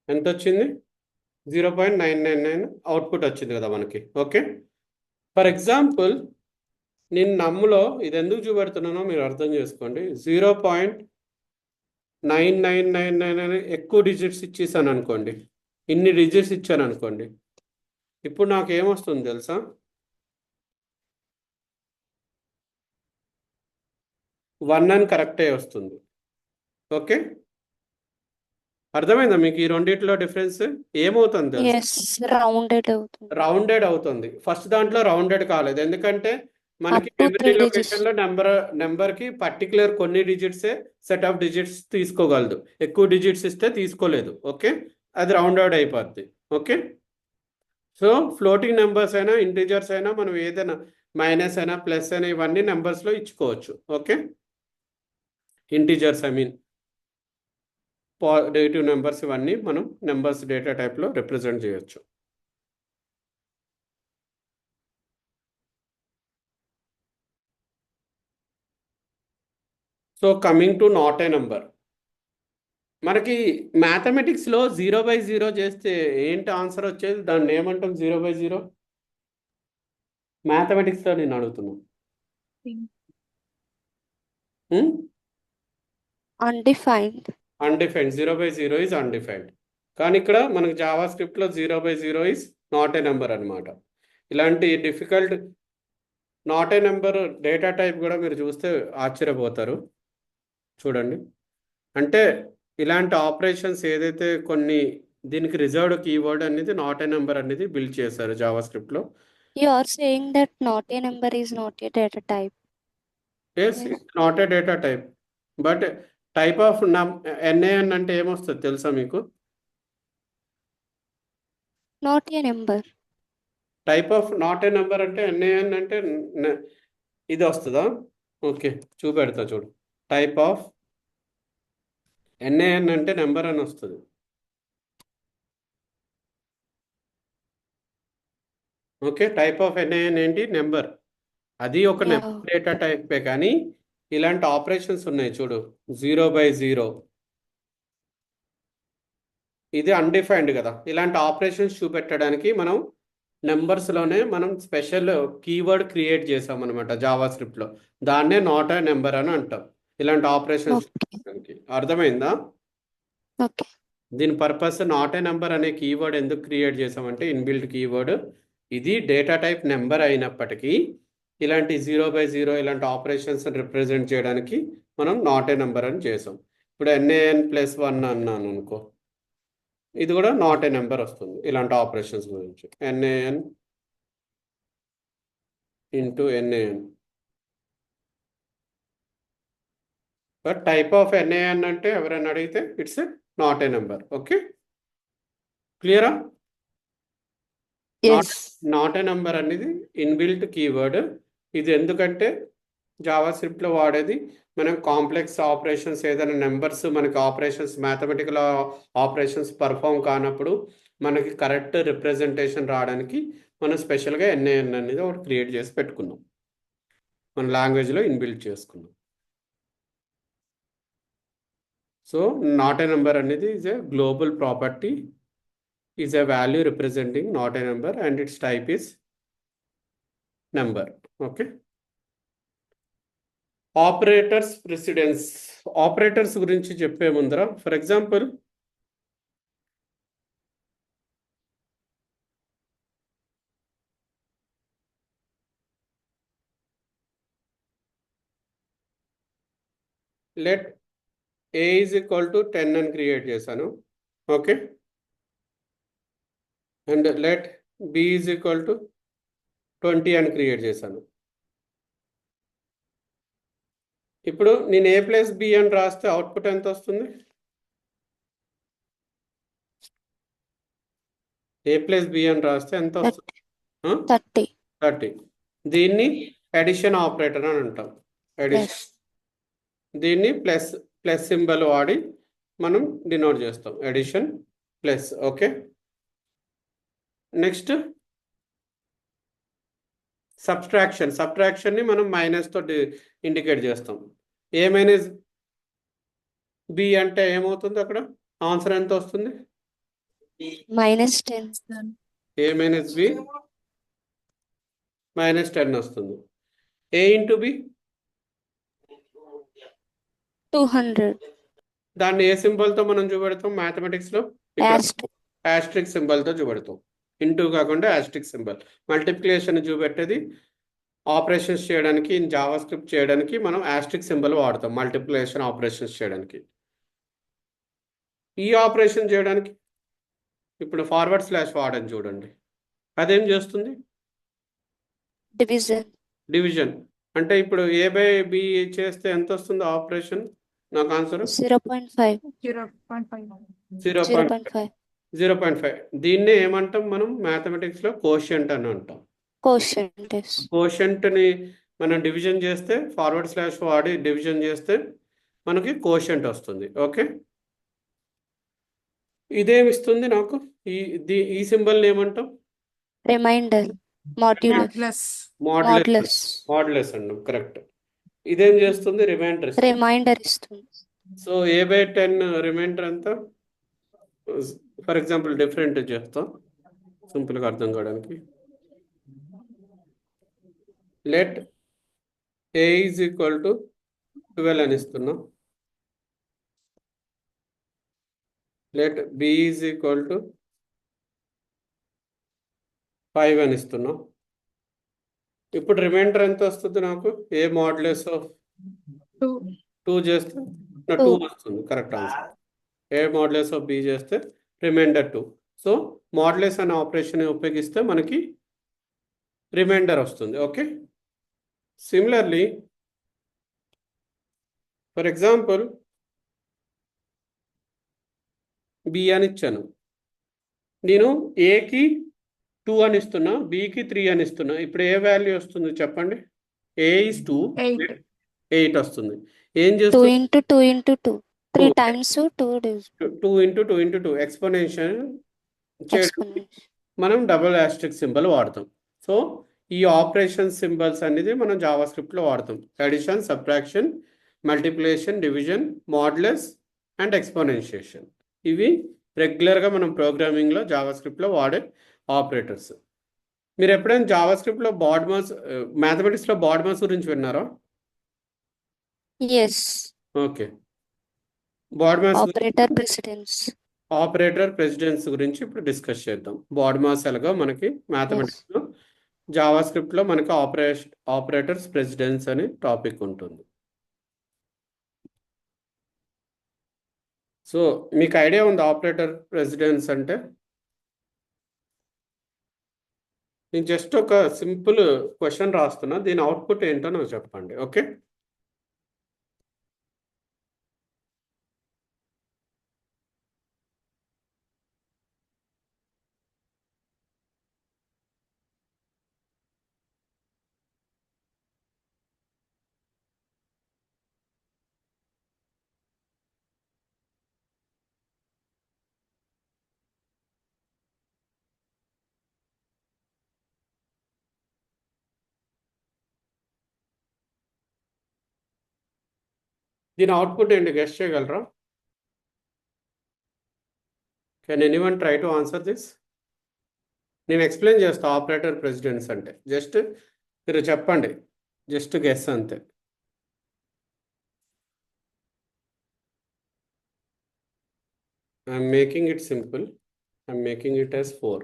ఎంత వచ్చింది? 0.999 అవుట్పుట్ వచ్చింది కదా మనకి. ఓకే. ఫర్ ఎగ్జాంపుల్ నేను నమ్ములో ఇది ఎందుకు చూపెడుతున్నానో మీరు అర్థం చేసుకోండి. 0.9999 అని ఎక్కువ డిజిట్స్ ఇచ్చేసాను అనుకోండి, ఇన్ని డిజిట్స్ ఇచ్చాను అనుకోండి, ఇప్పుడు నాకు ఏమొస్తుంది తెలుసా? 1 అని కరెక్టే వస్తుంది. ఓకే. అర్థమైందా మీకు ఈ రెండిట్లో డిఫరెన్స్? ఏమవుతుంది తెలుసు? ఎస్, రౌండెడ్ అవుతుంది. రౌండెడ్ అవుతుంది. ఫస్ట్ దాంట్లో రౌండెడ్ కాలేదు, ఎందుకంటే మనకి Up to మెమరీ 3 digits. లొకేషన్లో నెంబర్కి పర్టికులర్ కొన్ని డిజిట్సే సెట్ ఆఫ్ డిజిట్స్ తీసుకోగలదు, ఎక్కువ డిజిట్స్ ఇస్తే తీసుకోలేదు. ఓకే, అది రౌండెడ్ అయిపోద్ది. ఓకే, సో ఫ్లోటింగ్ నెంబర్స్ అయినా ఇంటీజర్స్ అయినా మనం ఏదైనా మైనస్ అయినా ప్లస్ అయినా ఇవన్నీ నెంబర్స్లో ఇచ్చుకోవచ్చు. Okay, integers I mean positive numbers ఇవన్నీ మనం నెంబర్స్ డేటా టైప్లో రిప్రజెంట్ చేయొచ్చు. So coming to not a number, మనకి మ్యాథమెటిక్స్లో 0/0 చేస్తే ఏంటి ఆన్సర్ వచ్చేది? దాన్ని ఏమంటాం? 0/0 మ్యాథమెటిక్స్లో నేను అడుగుతున్నాను. Undefined. అన్డిఫైన్డ్. 0/0 is undefined. కానీ ఇక్కడ మనకి జావా స్క్రిప్ట్లో 0/0 ఈజ్ నాట్ ఏ నెంబర్ అనమాట. ఇలాంటి difficult not a number data type కూడా మీరు చూస్తే ఆశ్చర్యపోతారు. చూడండి, అంటే ఇలాంటి ఆపరేషన్స్ ఏదైతే కొన్ని దీనికి రిజర్వ్డ్ కీవర్డ్ అనేది నాట్ ఏ నెంబర్ అనేది బిల్డ్ చేశారు జావా స్క్రిప్ట్లో. You are saying that not a number is not a data type. Yes, Yes. Not a data type, but type of NaN అంటే ఏమొస్తుంది తెలుసా మీకు? Not a number. Type of not a number అంటే NaN అంటే ఇది వస్తుందా? Okay, చూపెడతా చూడు. టైప్ ఆఫ్ ఎన్ఏఎన్ అంటే నెంబర్ అని వస్తుంది. ఓకే, టైప్ ఆఫ్ ఎన్ఏఎన్ ఏంటి? నెంబర్. అది ఒక Yeah. నెంబర్ డేటా టైపే, కానీ ఇలాంటి ఆపరేషన్స్ ఉన్నాయి చూడు, 0/0 ఇది అన్డిఫైన్డ్ కదా. ఇలాంటి ఆపరేషన్స్ చూపెట్టడానికి మనం నెంబర్స్లోనే మనం స్పెషల్ కీవర్డ్ క్రియేట్ చేసాం అనమాట జావా స్క్రిప్ట్లో. దాన్నే నాట్ ఏ నెంబర్ అని అంటాం ఇలాంటి ఆపరేషన్స్ Okay. చూపించడానికి. అర్థమైందా? Okay. దీని పర్పస్ నాట్ ఏ నెంబర్ అనే కీవర్డ్ ఎందుకు క్రియేట్ చేసామంటే ఇన్బిల్ట్ కీవర్డ్ ఇది డేటా టైప్ నెంబర్ అయినప్పటికీ ఇలాంటి 0/0 ఇలాంటి ఆపరేషన్స్ రిప్రజెంట్ చేయడానికి మనం నాట్ ఏ నెంబర్ అని చేసాం. ఇప్పుడు NaN+1 అన్నాను అనుకో, ఇది కూడా నాట్ ఏ నెంబర్ వస్తుంది ఇలాంటి ఆపరేషన్స్ గురించి. NaN × NaN. But type of NaN అంటే ఎవరైనా అడిగితే it's not a number. Okay, క్లియరా? Yes. నాట్ ఏ నెంబర్ అనేది ఇన్బిల్ట్ కీవర్డ్. ఇది ఎందుకంటే జావా స్క్రిప్ట్లో వాడేది మనం కాంప్లెక్స్ ఆపరేషన్స్ ఏదైనా నెంబర్స్ మనకి ఆపరేషన్స్ మ్యాథమెటికల్ ఆపరేషన్స్ పర్ఫామ్ కానప్పుడు మనకి కరెక్ట్ రిప్రజెంటేషన్ రావడానికి మనం స్పెషల్గా NaN అనేది ఒకటి క్రియేట్ చేసి పెట్టుకున్నాం, మన లాంగ్వేజ్లో ఇన్బిల్ట్ చేసుకున్నాం. సో నాట్ ఏ నెంబర్ అనేది is a global property, is a value representing not a number and its type is number. Okay, operators precedence. Operators గురించి చెప్పే ముందర for example let A is equal to 10 అని create చేశాను. Okay, and let B is equal to 20 అని create చేశాను. ఇప్పుడు నేను A + B అని రాస్తే అవుట్పుట్ ఎంత వస్తుంది? A + B అని రాస్తే ఎంత వస్తుంది? 30. 30. దీన్ని అడిషన్ ఆపరేటర్ అని అంటాం. అడిషన్. Yes. దీన్ని ప్లస్ సింబల్ వాడి మనం డినోట్ చేస్తాం, అడిషన్ ప్లస్. ఓకే, నెక్స్ట్ సబ్ట్రాక్షన్ని మనం మైనస్తో ఇండికేట్ చేస్తాం. A - B అంటే ఏమవుతుంది? అక్కడ ఆన్సర్ ఎంత వస్తుంది? -10. A - B -10 వస్తుంది. A × B 200. దాన్ని ఏ సింబల్తో మనం చూపెడతాం మ్యాథమెటిక్స్లో? Asterisk. యాస్ట్రిక్ సింబల్తో చూపెడతాం. ఇంటూ కాకుండా యాస్ట్రిక్ సింబల్. మల్టిప్లికేషన్ చూపెట్టేది ఆపరేషన్స్ చేయడానికి జావా స్క్రిప్ట్ చేయడానికి మనం యాస్ట్రిక్ సింబల్ వాడతాం మల్టిప్లికేషన్ ఆపరేషన్స్ చేయడానికి. ఈ ఆపరేషన్ చేయడానికి ఇప్పుడు ఫార్వర్డ్ స్లాష్ వాడని చూడండి, అదేం చేస్తుంది? డివిజన్. డివిజన్. అంటే ఇప్పుడు ఏ బై బి చేస్తే ఎంత వస్తుంది ఆపరేషన్? నాకు ఆన్సర్ 0.5. 0.5. 0.5. 0.5. దీన్నే ఏమంటాం మనం మ్యాథమెటిక్స్లో కోషియంట్ అని అంటాం. Quotient is కోషంట్ని మనం డివిజన్ చేస్తే, ఫార్వర్డ్ స్లాష్ వాడి డివిజన్ చేస్తే మనకి కోషంట్ వస్తుంది. ఓకే, ఇదేమిస్తుంది నాకు? ఈ సింబల్ని ఏమంటాం? remainder. Modulus. Modulus. మాడ్యులస్ అంటాం, కరెక్ట్. ఇదేం చేస్తుంది? రిమైండర్ ఇస్తుంది. Remainder ఇస్తుంది. సో ఏ బై 10 రిమైండర్ ఎంత? ఫర్ ఎగ్జాంపుల్ డిఫరెంట్ చేస్తాం సింపుల్గా అర్థం కావడానికి. Let a is equal to 12 అని ఇస్తున్నాం. Let b is equal to 5 అని ఇస్తున్నాం. ఇప్పుడు రిమైండర్ ఎంత వస్తుంది నాకు? ఏ మాడ్యులస్ ఆఫ్ 2 చేస్తే 2 వస్తుంది, correct answer. A modulus of b చేస్తే రిమైండర్ 2. సో మాడ్యులస్ అనే ఆపరేషన్ ఉపయోగిస్తే మనకి రిమైండర్ వస్తుంది. Okay, similarly for example b అని ఇచ్చాను, నేను ఏకి 2 అని ఇస్తున్నా, బికి 3 అని ఇస్తున్నా. ఇప్పుడు ఏ వాల్యూ వస్తుంది చెప్పండి? ఏ ఈజ్ 2, 8 వస్తుంది. ఏం 2 చేస్తుంది? into 2 into 2. 3 times 2 division. 2 into 2 into 2 exponential చేయడం Exponential. మనం డబుల్ ఆస్టరిస్క్ సింబల్ వాడతాం. సో ఈ ఆపరేషన్ సింబల్స్ అనేది మనం జావా స్క్రిప్ట్లో వాడతాం. Addition, subtraction, multiplication, division, modulus and exponentiation. ఇవి రెగ్యులర్గా మనం ప్రోగ్రామింగ్లో జావా స్క్రిప్ట్లో వాడే ఆపరేటర్స్. మీరు ఎప్పుడైనా జావా స్క్రిప్ట్లో బాడ్మాస్, మ్యాథమెటిక్స్లో బాడ్మాస్ గురించి విన్నారా? Yes. Okay, BODMAS Operator precedence. Operator precedence గురించి ఇప్పుడు డిస్కస్ చేద్దాం. బాడ్మాస్ ఎలాగో మనకి మ్యాథమెటిక్స్లో, జావా స్క్రిప్ట్లో మనకి ఆపరేటర్స్ ప్రెసిడెన్స్ అనే టాపిక్ ఉంటుంది. సో మీకు ఐడియా ఉంది ఆపరేటర్ ప్రెసిడెన్స్ అంటే? నేను జస్ట్ ఒక సింపుల్ క్వశ్చన్ రాస్తున్నా, దీని అవుట్పుట్ ఏంటో నాకు చెప్పండి. ఓకే, దీని అవుట్పుట్ ఏంటి గెస్ట్ చేయగలరా? Can anyone try to answer this? నేను ఎక్స్ప్లెయిన్ చేస్తా ఆపరేటర్ ప్రెసిడెన్స్ అంటే, జస్ట్ మీరు చెప్పండి, జస్ట్ గెస్ అంతే. I'm making it simple, I'm making it as 4.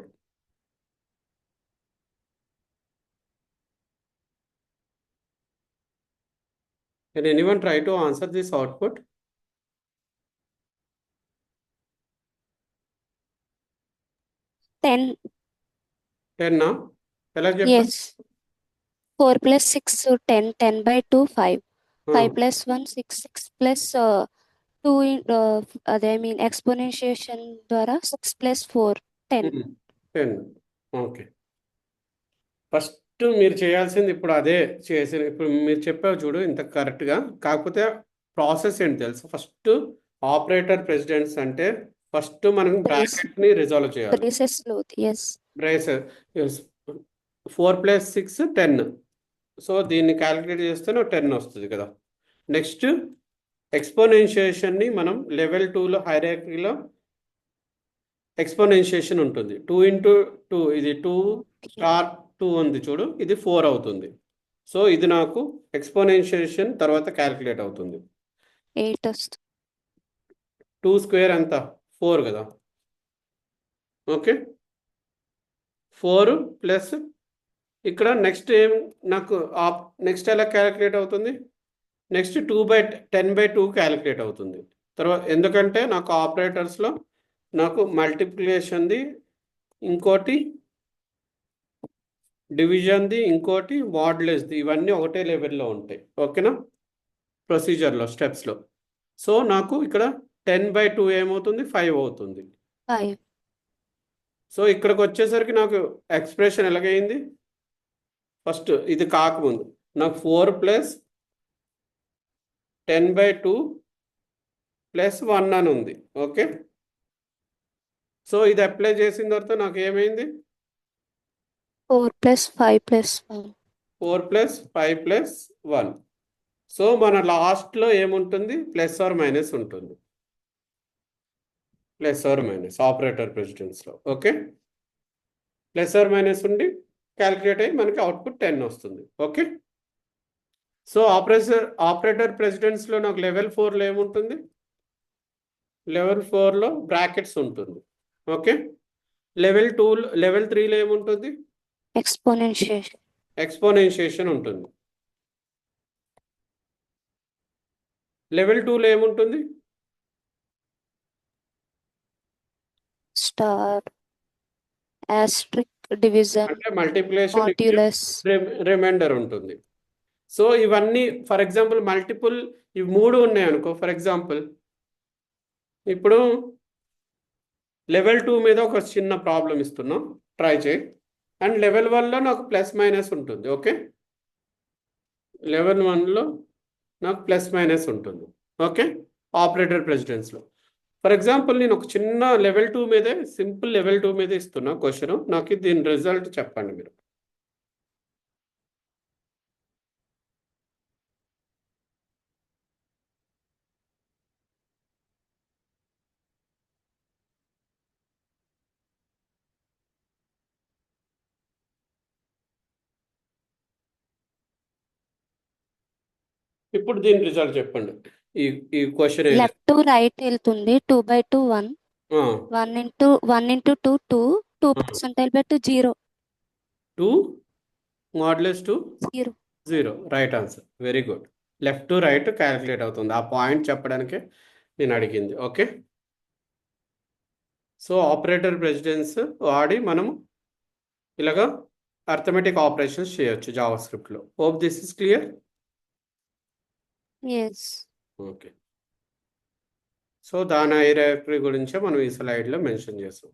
Can anyone try to answer this output? 10. 10 నా? ఎలా చెప్తాం? Yes. 4 plus 6 so 10. 10 by 2 5. 5 plus 1 6. 6 plus 2 I mean exponentiation ద్వారా 6 plus 4 10. 10. ఓకే, ఫస్ట్ మీరు చేయాల్సింది ఇప్పుడు అదే చేసిన, ఇప్పుడు మీరు చెప్పావు చూడు ఇంత కరెక్ట్గా. కాకపోతే ప్రాసెస్ ఏంటి తెలుసు? ఫస్ట్ ఆపరేటర్ ప్రెసిడెన్స్ అంటే ఫస్ట్ మనం బ్రాకెట్ని రిజాల్వ్ చేయాలి. Braces లో yes. Braces 4 plus 6 10. సో దీన్ని క్యాలిక్యులేట్ చేస్తే 10 వస్తుంది కదా. నెక్స్ట్ ఎక్స్పోనెన్షియేషన్ని మనం లెవెల్ 2లో హైరార్కీలో ఎక్స్పోనెన్షియేషన్ ఉంటుంది. 2 into 2 ఇది 2 స్టార్ 2 ఉంది చూడు, ఇది 4 అవుతుంది. సో ఇది నాకు ఎక్స్పోనెన్షియేషన్ తర్వాత క్యాలిక్యులేట్ అవుతుంది. 8 వస్తుంది. 2 స్క్వేర్ ఎంత? 4 కదా. ఓకే, 4 ప్లస్ ఇక్కడ నెక్స్ట్ ఏం నాకు నెక్స్ట్ ఎలా క్యాలిక్యులేట్ అవుతుంది? నెక్స్ట్ 2 by 10 by 2 క్యాలిక్యులేట్ అవుతుంది. తర్వాత ఎందుకంటే నాకు ఆపరేటర్స్లో నాకు మల్టిప్లికేషన్ది ఇంకోటి డివిజన్ది ఇంకోటి మాడ్యులస్ది ఇవన్నీ ఒకటే లెవెల్లో ఉంటాయి. ఓకేనా? ప్రొసీజర్లో స్టెప్స్లో. సో నాకు ఇక్కడ 10/2 ఏమవుతుంది? 5 అవుతుంది. 5. సో ఇక్కడికి వచ్చేసరికి నాకు ఎక్స్ప్రెషన్ ఎలాగైంది? ఫస్ట్ ఇది కాకముందు నాకు 4 + 10/2 + 1 అని ఉంది. ఓకే, సో ఇది అప్లై చేసిన తర్వాత నాకు ఏమైంది? 4 + 5 + 1. 4 + 5 + 1. సో మన లాస్ట్లో ఏముంటుంది? ప్లస్ ఆర్ మైనస్ ఉంటుంది. ప్లస్ ఆర్ మైనస్ ఆపరేటర్ ప్రెసిడెన్స్లో. ఓకే, ప్లస్ ఆర్ మైనస్ ఉండి క్యాలిక్యులేట్ అయ్యి మనకి అవుట్పుట్ 10 వస్తుంది. ఓకే, సో ఆపరేటర్ ప్రెసిడెన్స్లో నాకు లెవెల్ 4లో ఏముంటుంది? లెవెల్ 4లో బ్రాకెట్స్ ఉంటుంది. ఓకే, లెవెల్ 3లో ఏముంటుంది? Exponentiation. ఎక్స్పోనెన్షియేషన్ ఉంటుంది. లెవెల్ 2లో ఏముంటుంది? Star. Asterisk. Division. అంటే మల్టిప్లికేషన్ Modulus. రిమైండర్ ఉంటుంది. సో ఇవన్నీ ఫర్ ఎగ్జాంపుల్ మల్టిపుల్ ఇవి 3 ఉన్నాయి అనుకో. ఫర్ ఎగ్జాంపుల్ ఇప్పుడు లెవెల్ 2 మీద ఒక చిన్న ప్రాబ్లం ఇస్తున్నాం, ట్రై చేయి. అండ్ లెవెల్ 1లో నాకు ప్లస్ మైనస్ ఉంటుంది. ఓకే, లెవెల్ 1లో నాకు ప్లస్ మైనస్ ఉంటుంది. ఓకే, ఆపరేటర్ ప్రెసిడెన్స్లో. ఫర్ ఎగ్జాంపుల్ నేను ఒక చిన్న లెవెల్ 2 మీదే సింపుల్ లెవెల్ 2 మీద ఇస్తున్నా క్వశ్చన్. నాకు దీని రిజల్ట్ చెప్పండి మీరు. ఇప్పుడు దీని రిజల్ట్ చెప్పండి. ఈ క్వశ్చన్ Left to right వెళ్తుంది. 2/2 1. 1 into 2 2. 2 percentile/2 0. 2 modulus 2 0. 0. Right answer. Very good. Left to right calculate అవుతుంది. ఆ పాయింట్ చెప్పడానికే నేను అడిగింది. ఓకే, సో ఆపరేటర్ ప్రెసిడెన్స్ వాడి మనం ఇలాగా అర్థమెటిక్ ఆపరేషన్స్ చేయొచ్చు జావా స్క్రిప్ట్లో. Hope this is clear. Yes. Okay, so దాని డైరెక్టరీ గురించే మనం ఈ స్లైడ్లో మెన్షన్ చేస్తాం.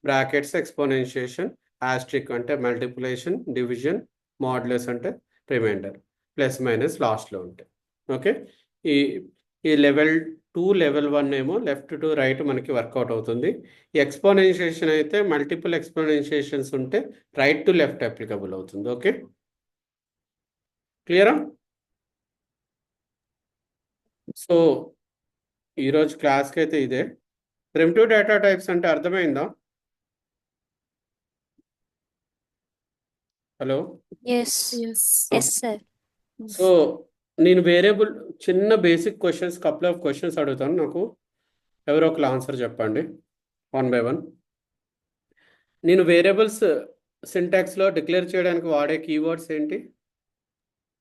బ్రాకెట్స్ ఎక్స్పోనెన్షియేషన్, ఆస్ట్రిక్ అంటే మల్టిప్లికేషన్, డివిజన్, మాడ్యులస్ అంటే రిమైండర్, ప్లస్ మైనస్ లాస్ట్లో ఉంటాయి. ఓకే, ఈ ఈ లెవెల్ 2 లెవెల్ 1 ఏమో లెఫ్ట్ టు రైట్ మనకి వర్కౌట్ అవుతుంది. ఈ ఎక్స్పోనెన్షియేషన్ అయితే మల్టిపుల్ ఎక్స్పోనెన్షియేషన్స్ ఉంటే రైట్ టు లెఫ్ట్ అప్లికబుల్ అవుతుంది. ఓకే, క్లియరా? సో ఈరోజు క్లాస్కి అయితే ఇదే. ప్రిమిటివ్ డేటా టైప్స్ అంటే అర్థమైందా? Hello. Yes. Yes, sir. So నేను వేరియబుల్ చిన్న basic questions couple of questions అడుగుతాను. నాకు ఎవరో ఒకరు ఆన్సర్ చెప్పండి 1 by 1. నేను వేరియబుల్స్ సింటాక్స్లో డిక్లేర్ చేయడానికి వాడే కీవర్డ్స్ ఏంటి?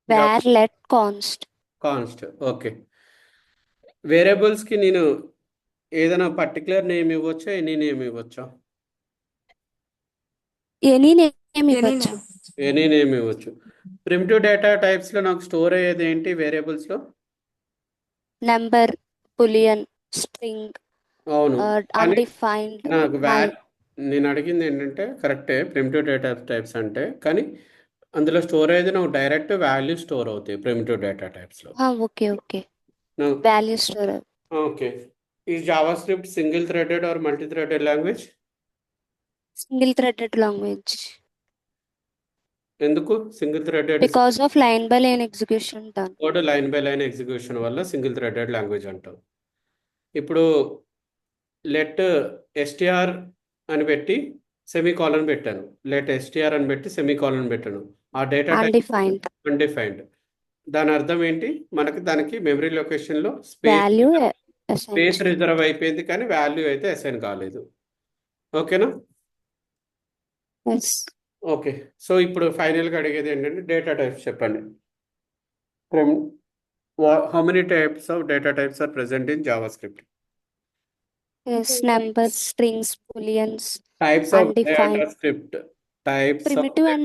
Var, let, const. Const. Okay, వేరియబుల్స్కి నేను ఏదైనా పర్టికులర్ నేమ్ ఇవ్వచ్చా, ఎనీ నేమ్ ఇవ్వచ్చా? Any name Any ఇవ్వచ్చు. name. ఎనీ నేమ్ ఇవ్వచ్చు. ప్రిమిటివ్ డేటా టైప్స్లో నాకు స్టోర్ అయ్యేది ఏంటి వేరియబుల్స్లో? Number, boolean, string, అవును, కానీ undefined, నాకు null. నేను అడిగింది ఏంటంటే కరెక్టే ప్రిమిటివ్ డేటా టైప్స్ అంటే, కానీ అందులో స్టోర్ అయ్యేది నాకు డైరెక్ట్ వాల్యూ స్టోర్ అవుతాయి ప్రిమిటివ్ డేటా టైప్స్లో. Okay. Value store. ఓకే, ఈ JavaScript single threaded or multi threaded language? Single threaded language. ఎందుకు single threaded? Because of line by line execution done. Code line by line execution వల్ల single threaded language అంటాం. ఇప్పుడు let STR అని పెట్టి semicolon పెట్టాను, let STR అని పెట్టి semicolon పెట్టాను. ఆ డేటా టైప్ Undefined. అన్డిఫైన్డ్. దాని అర్థం ఏంటి? మనకి దానికి మెమరీ లొకేషన్లో Value స్పేస్ assigned. రిజర్వ్ అయిపోయింది, కానీ వాల్యూ అయితే అసైన్ కాలేదు. ఓకేనా? Yes. ఓకే, సో ఇప్పుడు ఫైనల్గా అడిగేది ఏంటంటే డేటా టైప్స్ చెప్పండి. How many types of data types are present in JavaScript? Yes, numbers, strings, booleans, Types of undefined, JavaScript. Types of primitive and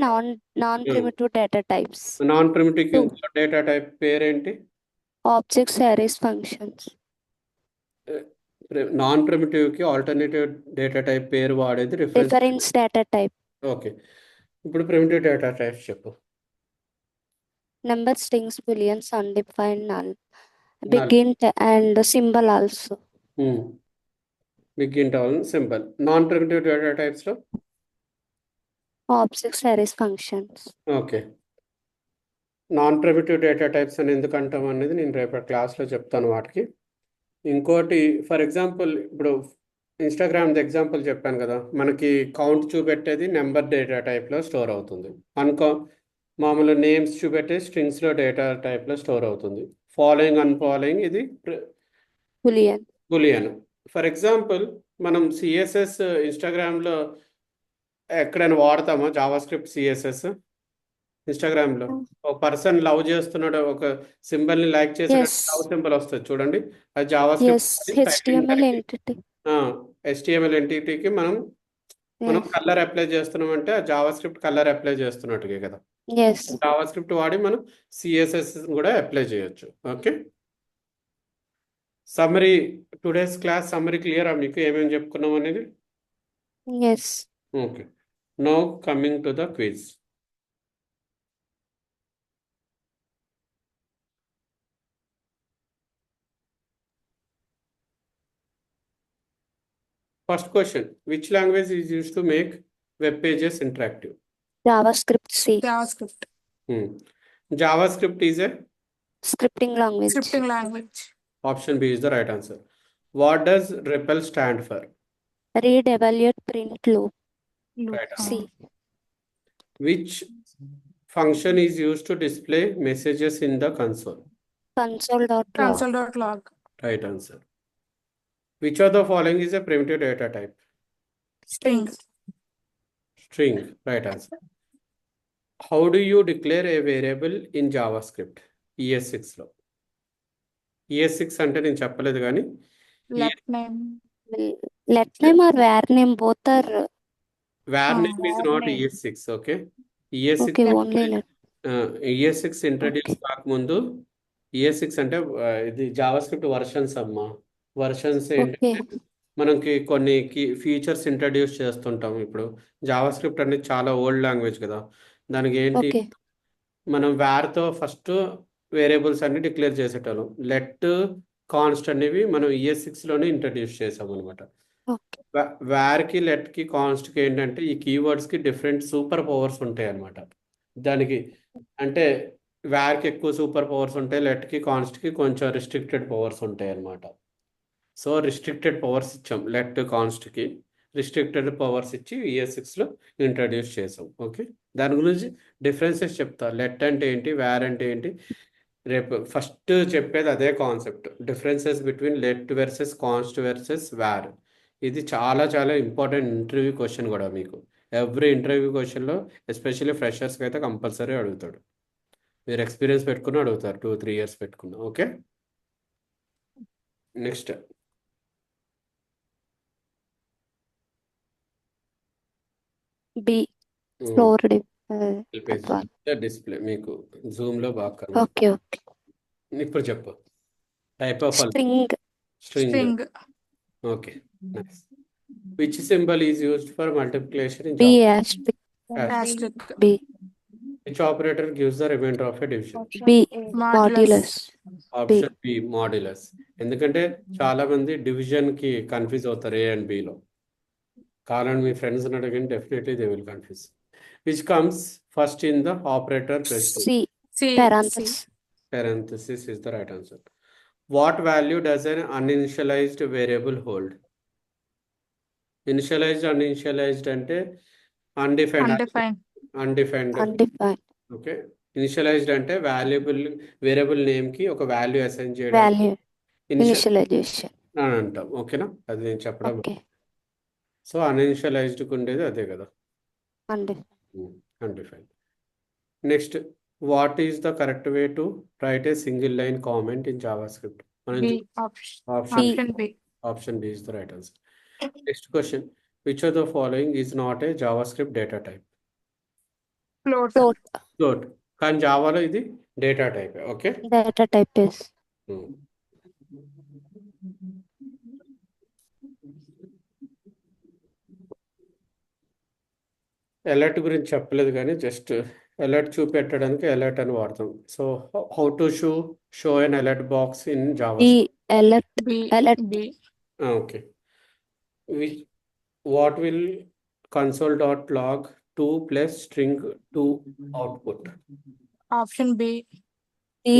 non-primitive data types. non-primitive Two, ఇంకో data type పేరేంటి? objects, arrays, functions. Non primitive కి alternative data type పేరు వాడేది reference. Reference data type. Okay, ఇప్పుడు primitive data types చెప్పు. Number, strings, booleans, undefined, null. Null. Big int and symbol also. Big int all simple. Non primitive data types లో Objects, arrays, functions. ఓకే, non primitive data types అని ఎందుకు అంటాం అనేది నేను రేపటి క్లాస్లో చెప్తాను వాటికి. ఇంకోటి ఫర్ ఎగ్జాంపుల్ ఇప్పుడు ఇన్స్టాగ్రామ్ ఎగ్జాంపుల్ చెప్పాను కదా, మనకి కౌంట్ చూపెట్టేది నెంబర్ డేటా టైప్లో స్టోర్ అవుతుంది. మామూలు నేమ్స్ చూపెట్టే స్ట్రింగ్స్లో డేటా టైప్లో స్టోర్ అవుతుంది. ఫాలోయింగ్ అన్ఫాలోయింగ్ ఇది Boolean. బులియన్. ఫర్ ఎగ్జాంపుల్ మనం సిఎస్ఎస్ ఇన్స్టాగ్రామ్లో ఎక్కడైనా వాడతామా జావాస్క్రిప్ట్ సిఎస్ఎస్? ఇన్స్టాగ్రామ్లో ఒక పర్సన్ లవ్ చేస్తున్నాడు, ఒక సింబల్ని లైక్ చేసిన Yes. లవ్ సింబల్ వస్తుంది చూడండి, అది Yes. JavaScript HTML entity. HTML ఎంటిటీకి మనం Yes. కలర్ అప్లై చేస్తున్నామంటే ఆ జావాస్క్రిప్ట్ కలర్ అప్లై చేస్తున్నట్టుగా కదా. Yes. జావాస్క్రిప్ట్ వాడి మనం సిఎస్ఎస్ కూడా అప్లై చేయొచ్చు. Okay, summary today's class summary క్లియరా మీకు ఏమేమి చెప్పుకున్నాం అనేది? Yes. Okay, now coming to the quiz. First question, which language is used to make web pages interactive? JavaScript C. JavaScript. JavaScript is a Scripting language. Scripting language. option B is the right answer. What does REPL stand for? Read, evaluate, print, loop. Loop. Right C. Which function is used to display messages in the console? Console.log. Console.log. Right answer. Which of the following is a primitive data type? String. String. Right answer. How do you declare a variable in JavaScript? ES6 లో. ES6 అంటే నేను చెప్పలేదు కానీ Let name. Let name or var name, both are var name is var not name. ES6. Okay, ES6 okay, only let. ES6 introduce Okay. కాకముందు ES6 అంటే ఇది JavaScript versions అమ్మా. Versions ఏంటంటే Okay. మనకి కొన్ని ఫీచర్స్ ఇంట్రడ్యూస్ చేస్తుంటాం. ఇప్పుడు JavaScript అనేది చాలా ఓల్డ్ లాంగ్వేజ్ కదా, దానికి ఏంటి Okay. మనం వార్తో ఫస్ట్ వేరియబుల్స్ అన్ని డిక్లేర్ చేసేటోళ్ళం. లెట్ కాన్స్ట్ అనేవి మనం ES6లోనే ఇంట్రడ్యూస్ చేసాం అనమాట. Okay. వార్కి లెట్కి కాన్స్ట్కి ఏంటంటే ఈ కీవర్డ్స్కి డిఫరెంట్ సూపర్ పవర్స్ ఉంటాయి అనమాట. దానికి అంటే వార్కి ఎక్కువ సూపర్ పవర్స్ ఉంటాయి, లెట్కి కాన్స్ట్కి కొంచెం రిస్ట్రిక్టెడ్ పవర్స్ ఉంటాయి అనమాట. సో రిస్ట్రిక్టెడ్ పవర్స్ ఇచ్చాం లెట్ కాన్స్ట్కి, రిస్ట్రిక్టెడ్ పవర్స్ ఇచ్చి ES6లో ఇంట్రడ్యూస్ చేసాం. ఓకే, దాని గురించి డిఫరెన్సెస్ చెప్తా. లెట్ అంటే ఏంటి, వార్ అంటే ఏంటి, రేపు ఫస్ట్ చెప్పేది అదే concept, differences between let versus const versus war. ఇది చాలా చాలా ఇంపార్టెంట్ ఇంటర్వ్యూ క్వశ్చన్ కూడా మీకు. ఎవ్రీ ఇంటర్వ్యూ క్వశ్చన్లో ఎస్పెషల్లీ ఫ్రెషర్స్కి అయితే కంపల్సరీ అడుగుతాడు. మీరు ఎక్స్పీరియన్స్ పెట్టుకుని అడుగుతారు, 2-3 years పెట్టుకున్నా. Okay, next B. Forward. Display మీకు జూమ్లో బాగా కనబడుతుంది. Okay. Okay. ఇప్పుడు చెప్పు type of String. String. String. Okay, nice. Which symbol is used for multiplication in B. Java? Asterisk. Asterisk. B. Which operator gives the remainder of a division? B. Modulus. Modulus. Option b modulus. ఎందుకంటే చాలా మంది division కి confuse అవుతారు A and B లో. కావాలని మీ friends అడగండి, definitely they will confuse. Which comes first in the operator C. C. Parenthesis. parenthesis is the right answer. What value does an uninitialized variable hold? Initialized అంటే undefined. Undefined. Undefined. Okay, initialised అంటే variable name కి ఒక value assign చేయడం Value. Initialization. అని అంటాం. ఓకేనా, అది నేను చెప్పడం. Okay. సో అన్ఇనిషియలైజ్డ్ ఉండేది అదే కదా, Undefined. Undefined. Next what is the correct way to write a single line comment in JavaScript? మనం B. ఆప్షన్ Option B. Option b is the right answer. Next question, which of the following is not a JavaScript data type? Float. Float float, కానీ జావాలో ఇది data type. Okay. data type is alert గురించి చెప్పలేదు కానీ just alert చూపెట్టడానికి alert అని వాడతాం. So how to show an alert box in Java? B. Alert. B. Alert. B. Okay. What will console.log 2 plus string 2 output? Option B. B.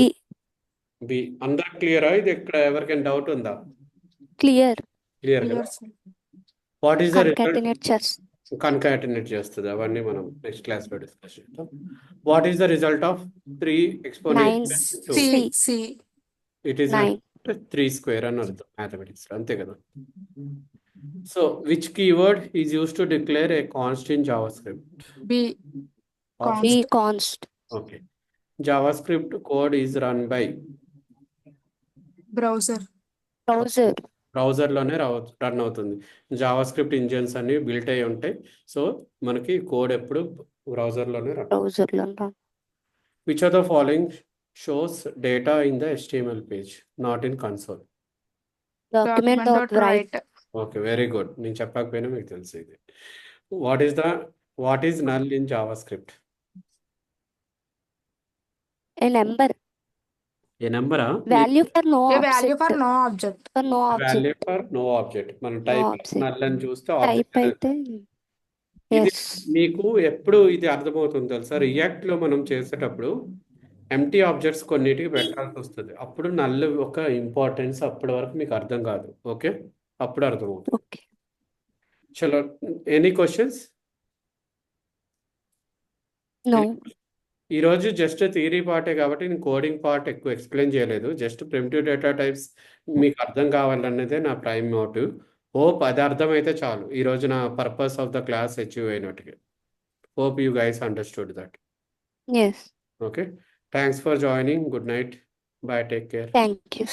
B. అందరికి క్లియరా? ఇది ఇక్కడ ఎవరికైనా డౌట్ ఉందా? Clear. క్లియర్ కదా? Clear, sir. What is the result? Concatenate chest. Concatenate చేస్తుంది, అవన్నీ మనం నెక్స్ట్ క్లాస్ లో డిస్కస్ చేద్దాం. What is the result of 3 exponential 2? C. C. C. It is 9. 3 square అని అర్థం మ్యాథమెటిక్స్, అంతే కదా? So which keyword is use to declare a const in JavaScript? B. B. Const. Const. ఓకే. JavaScript code is run by Browser. Browser. బ్రౌజర్లోనే run అవుతుంది. JavaScript engines అన్ని built అయి ఉంటాయి. సో మనకి కోడ్ ఎప్పుడు బ్రౌజర్లోనే రన్. Browser లో run. Which are the following shows data in the HTML page not in console? Document dot write. Okay, very good. నేను చెప్పకపోయినా మీకు తెలుసు ఇది. What is null in JavaScript? A number. ఏ నెంబరా? Value for no A value for object. no object. For no value object. For no object. మనం టైప్ object. Null అని చూస్తే Type ఆబ్జెక్ట్. అయితే ఇది yes. మీకు ఎప్పుడు ఇది అర్థమవుతుంది తెలుసా? రియాక్ట్ లో మనం చేసేటప్పుడు ఎంటీ ఆబ్జెక్ట్స్ కొన్నిటికి పెట్టాల్సి వస్తుంది. అప్పుడు నల్ ఒక ఇంపార్టెన్స్ అప్పటి వరకు మీకు అర్థం కాదు. ఓకే, అప్పుడు అర్థమవుతుంది. Okay. చలో, ఎనీ క్వశ్చన్స్? No. ఈరోజు జస్ట్ థియరీ పార్టే కాబట్టి నేను కోడింగ్ పార్ట్ ఎక్కువ ఎక్స్ప్లెయిన్ చేయలేదు. జస్ట్ ప్రిమిటివ్ డేటా టైప్స్ మీకు అర్థం కావాలన్నదే నా ప్రైమ్ మోటివ్. హోప్ అది అర్థమైతే చాలు. ఈరోజు నా purpose of the class achieve అయినట్టుగా. Hope you guys understood that. Yes. Okay, thanks for joining. Good night. Bye, take care. Thank you.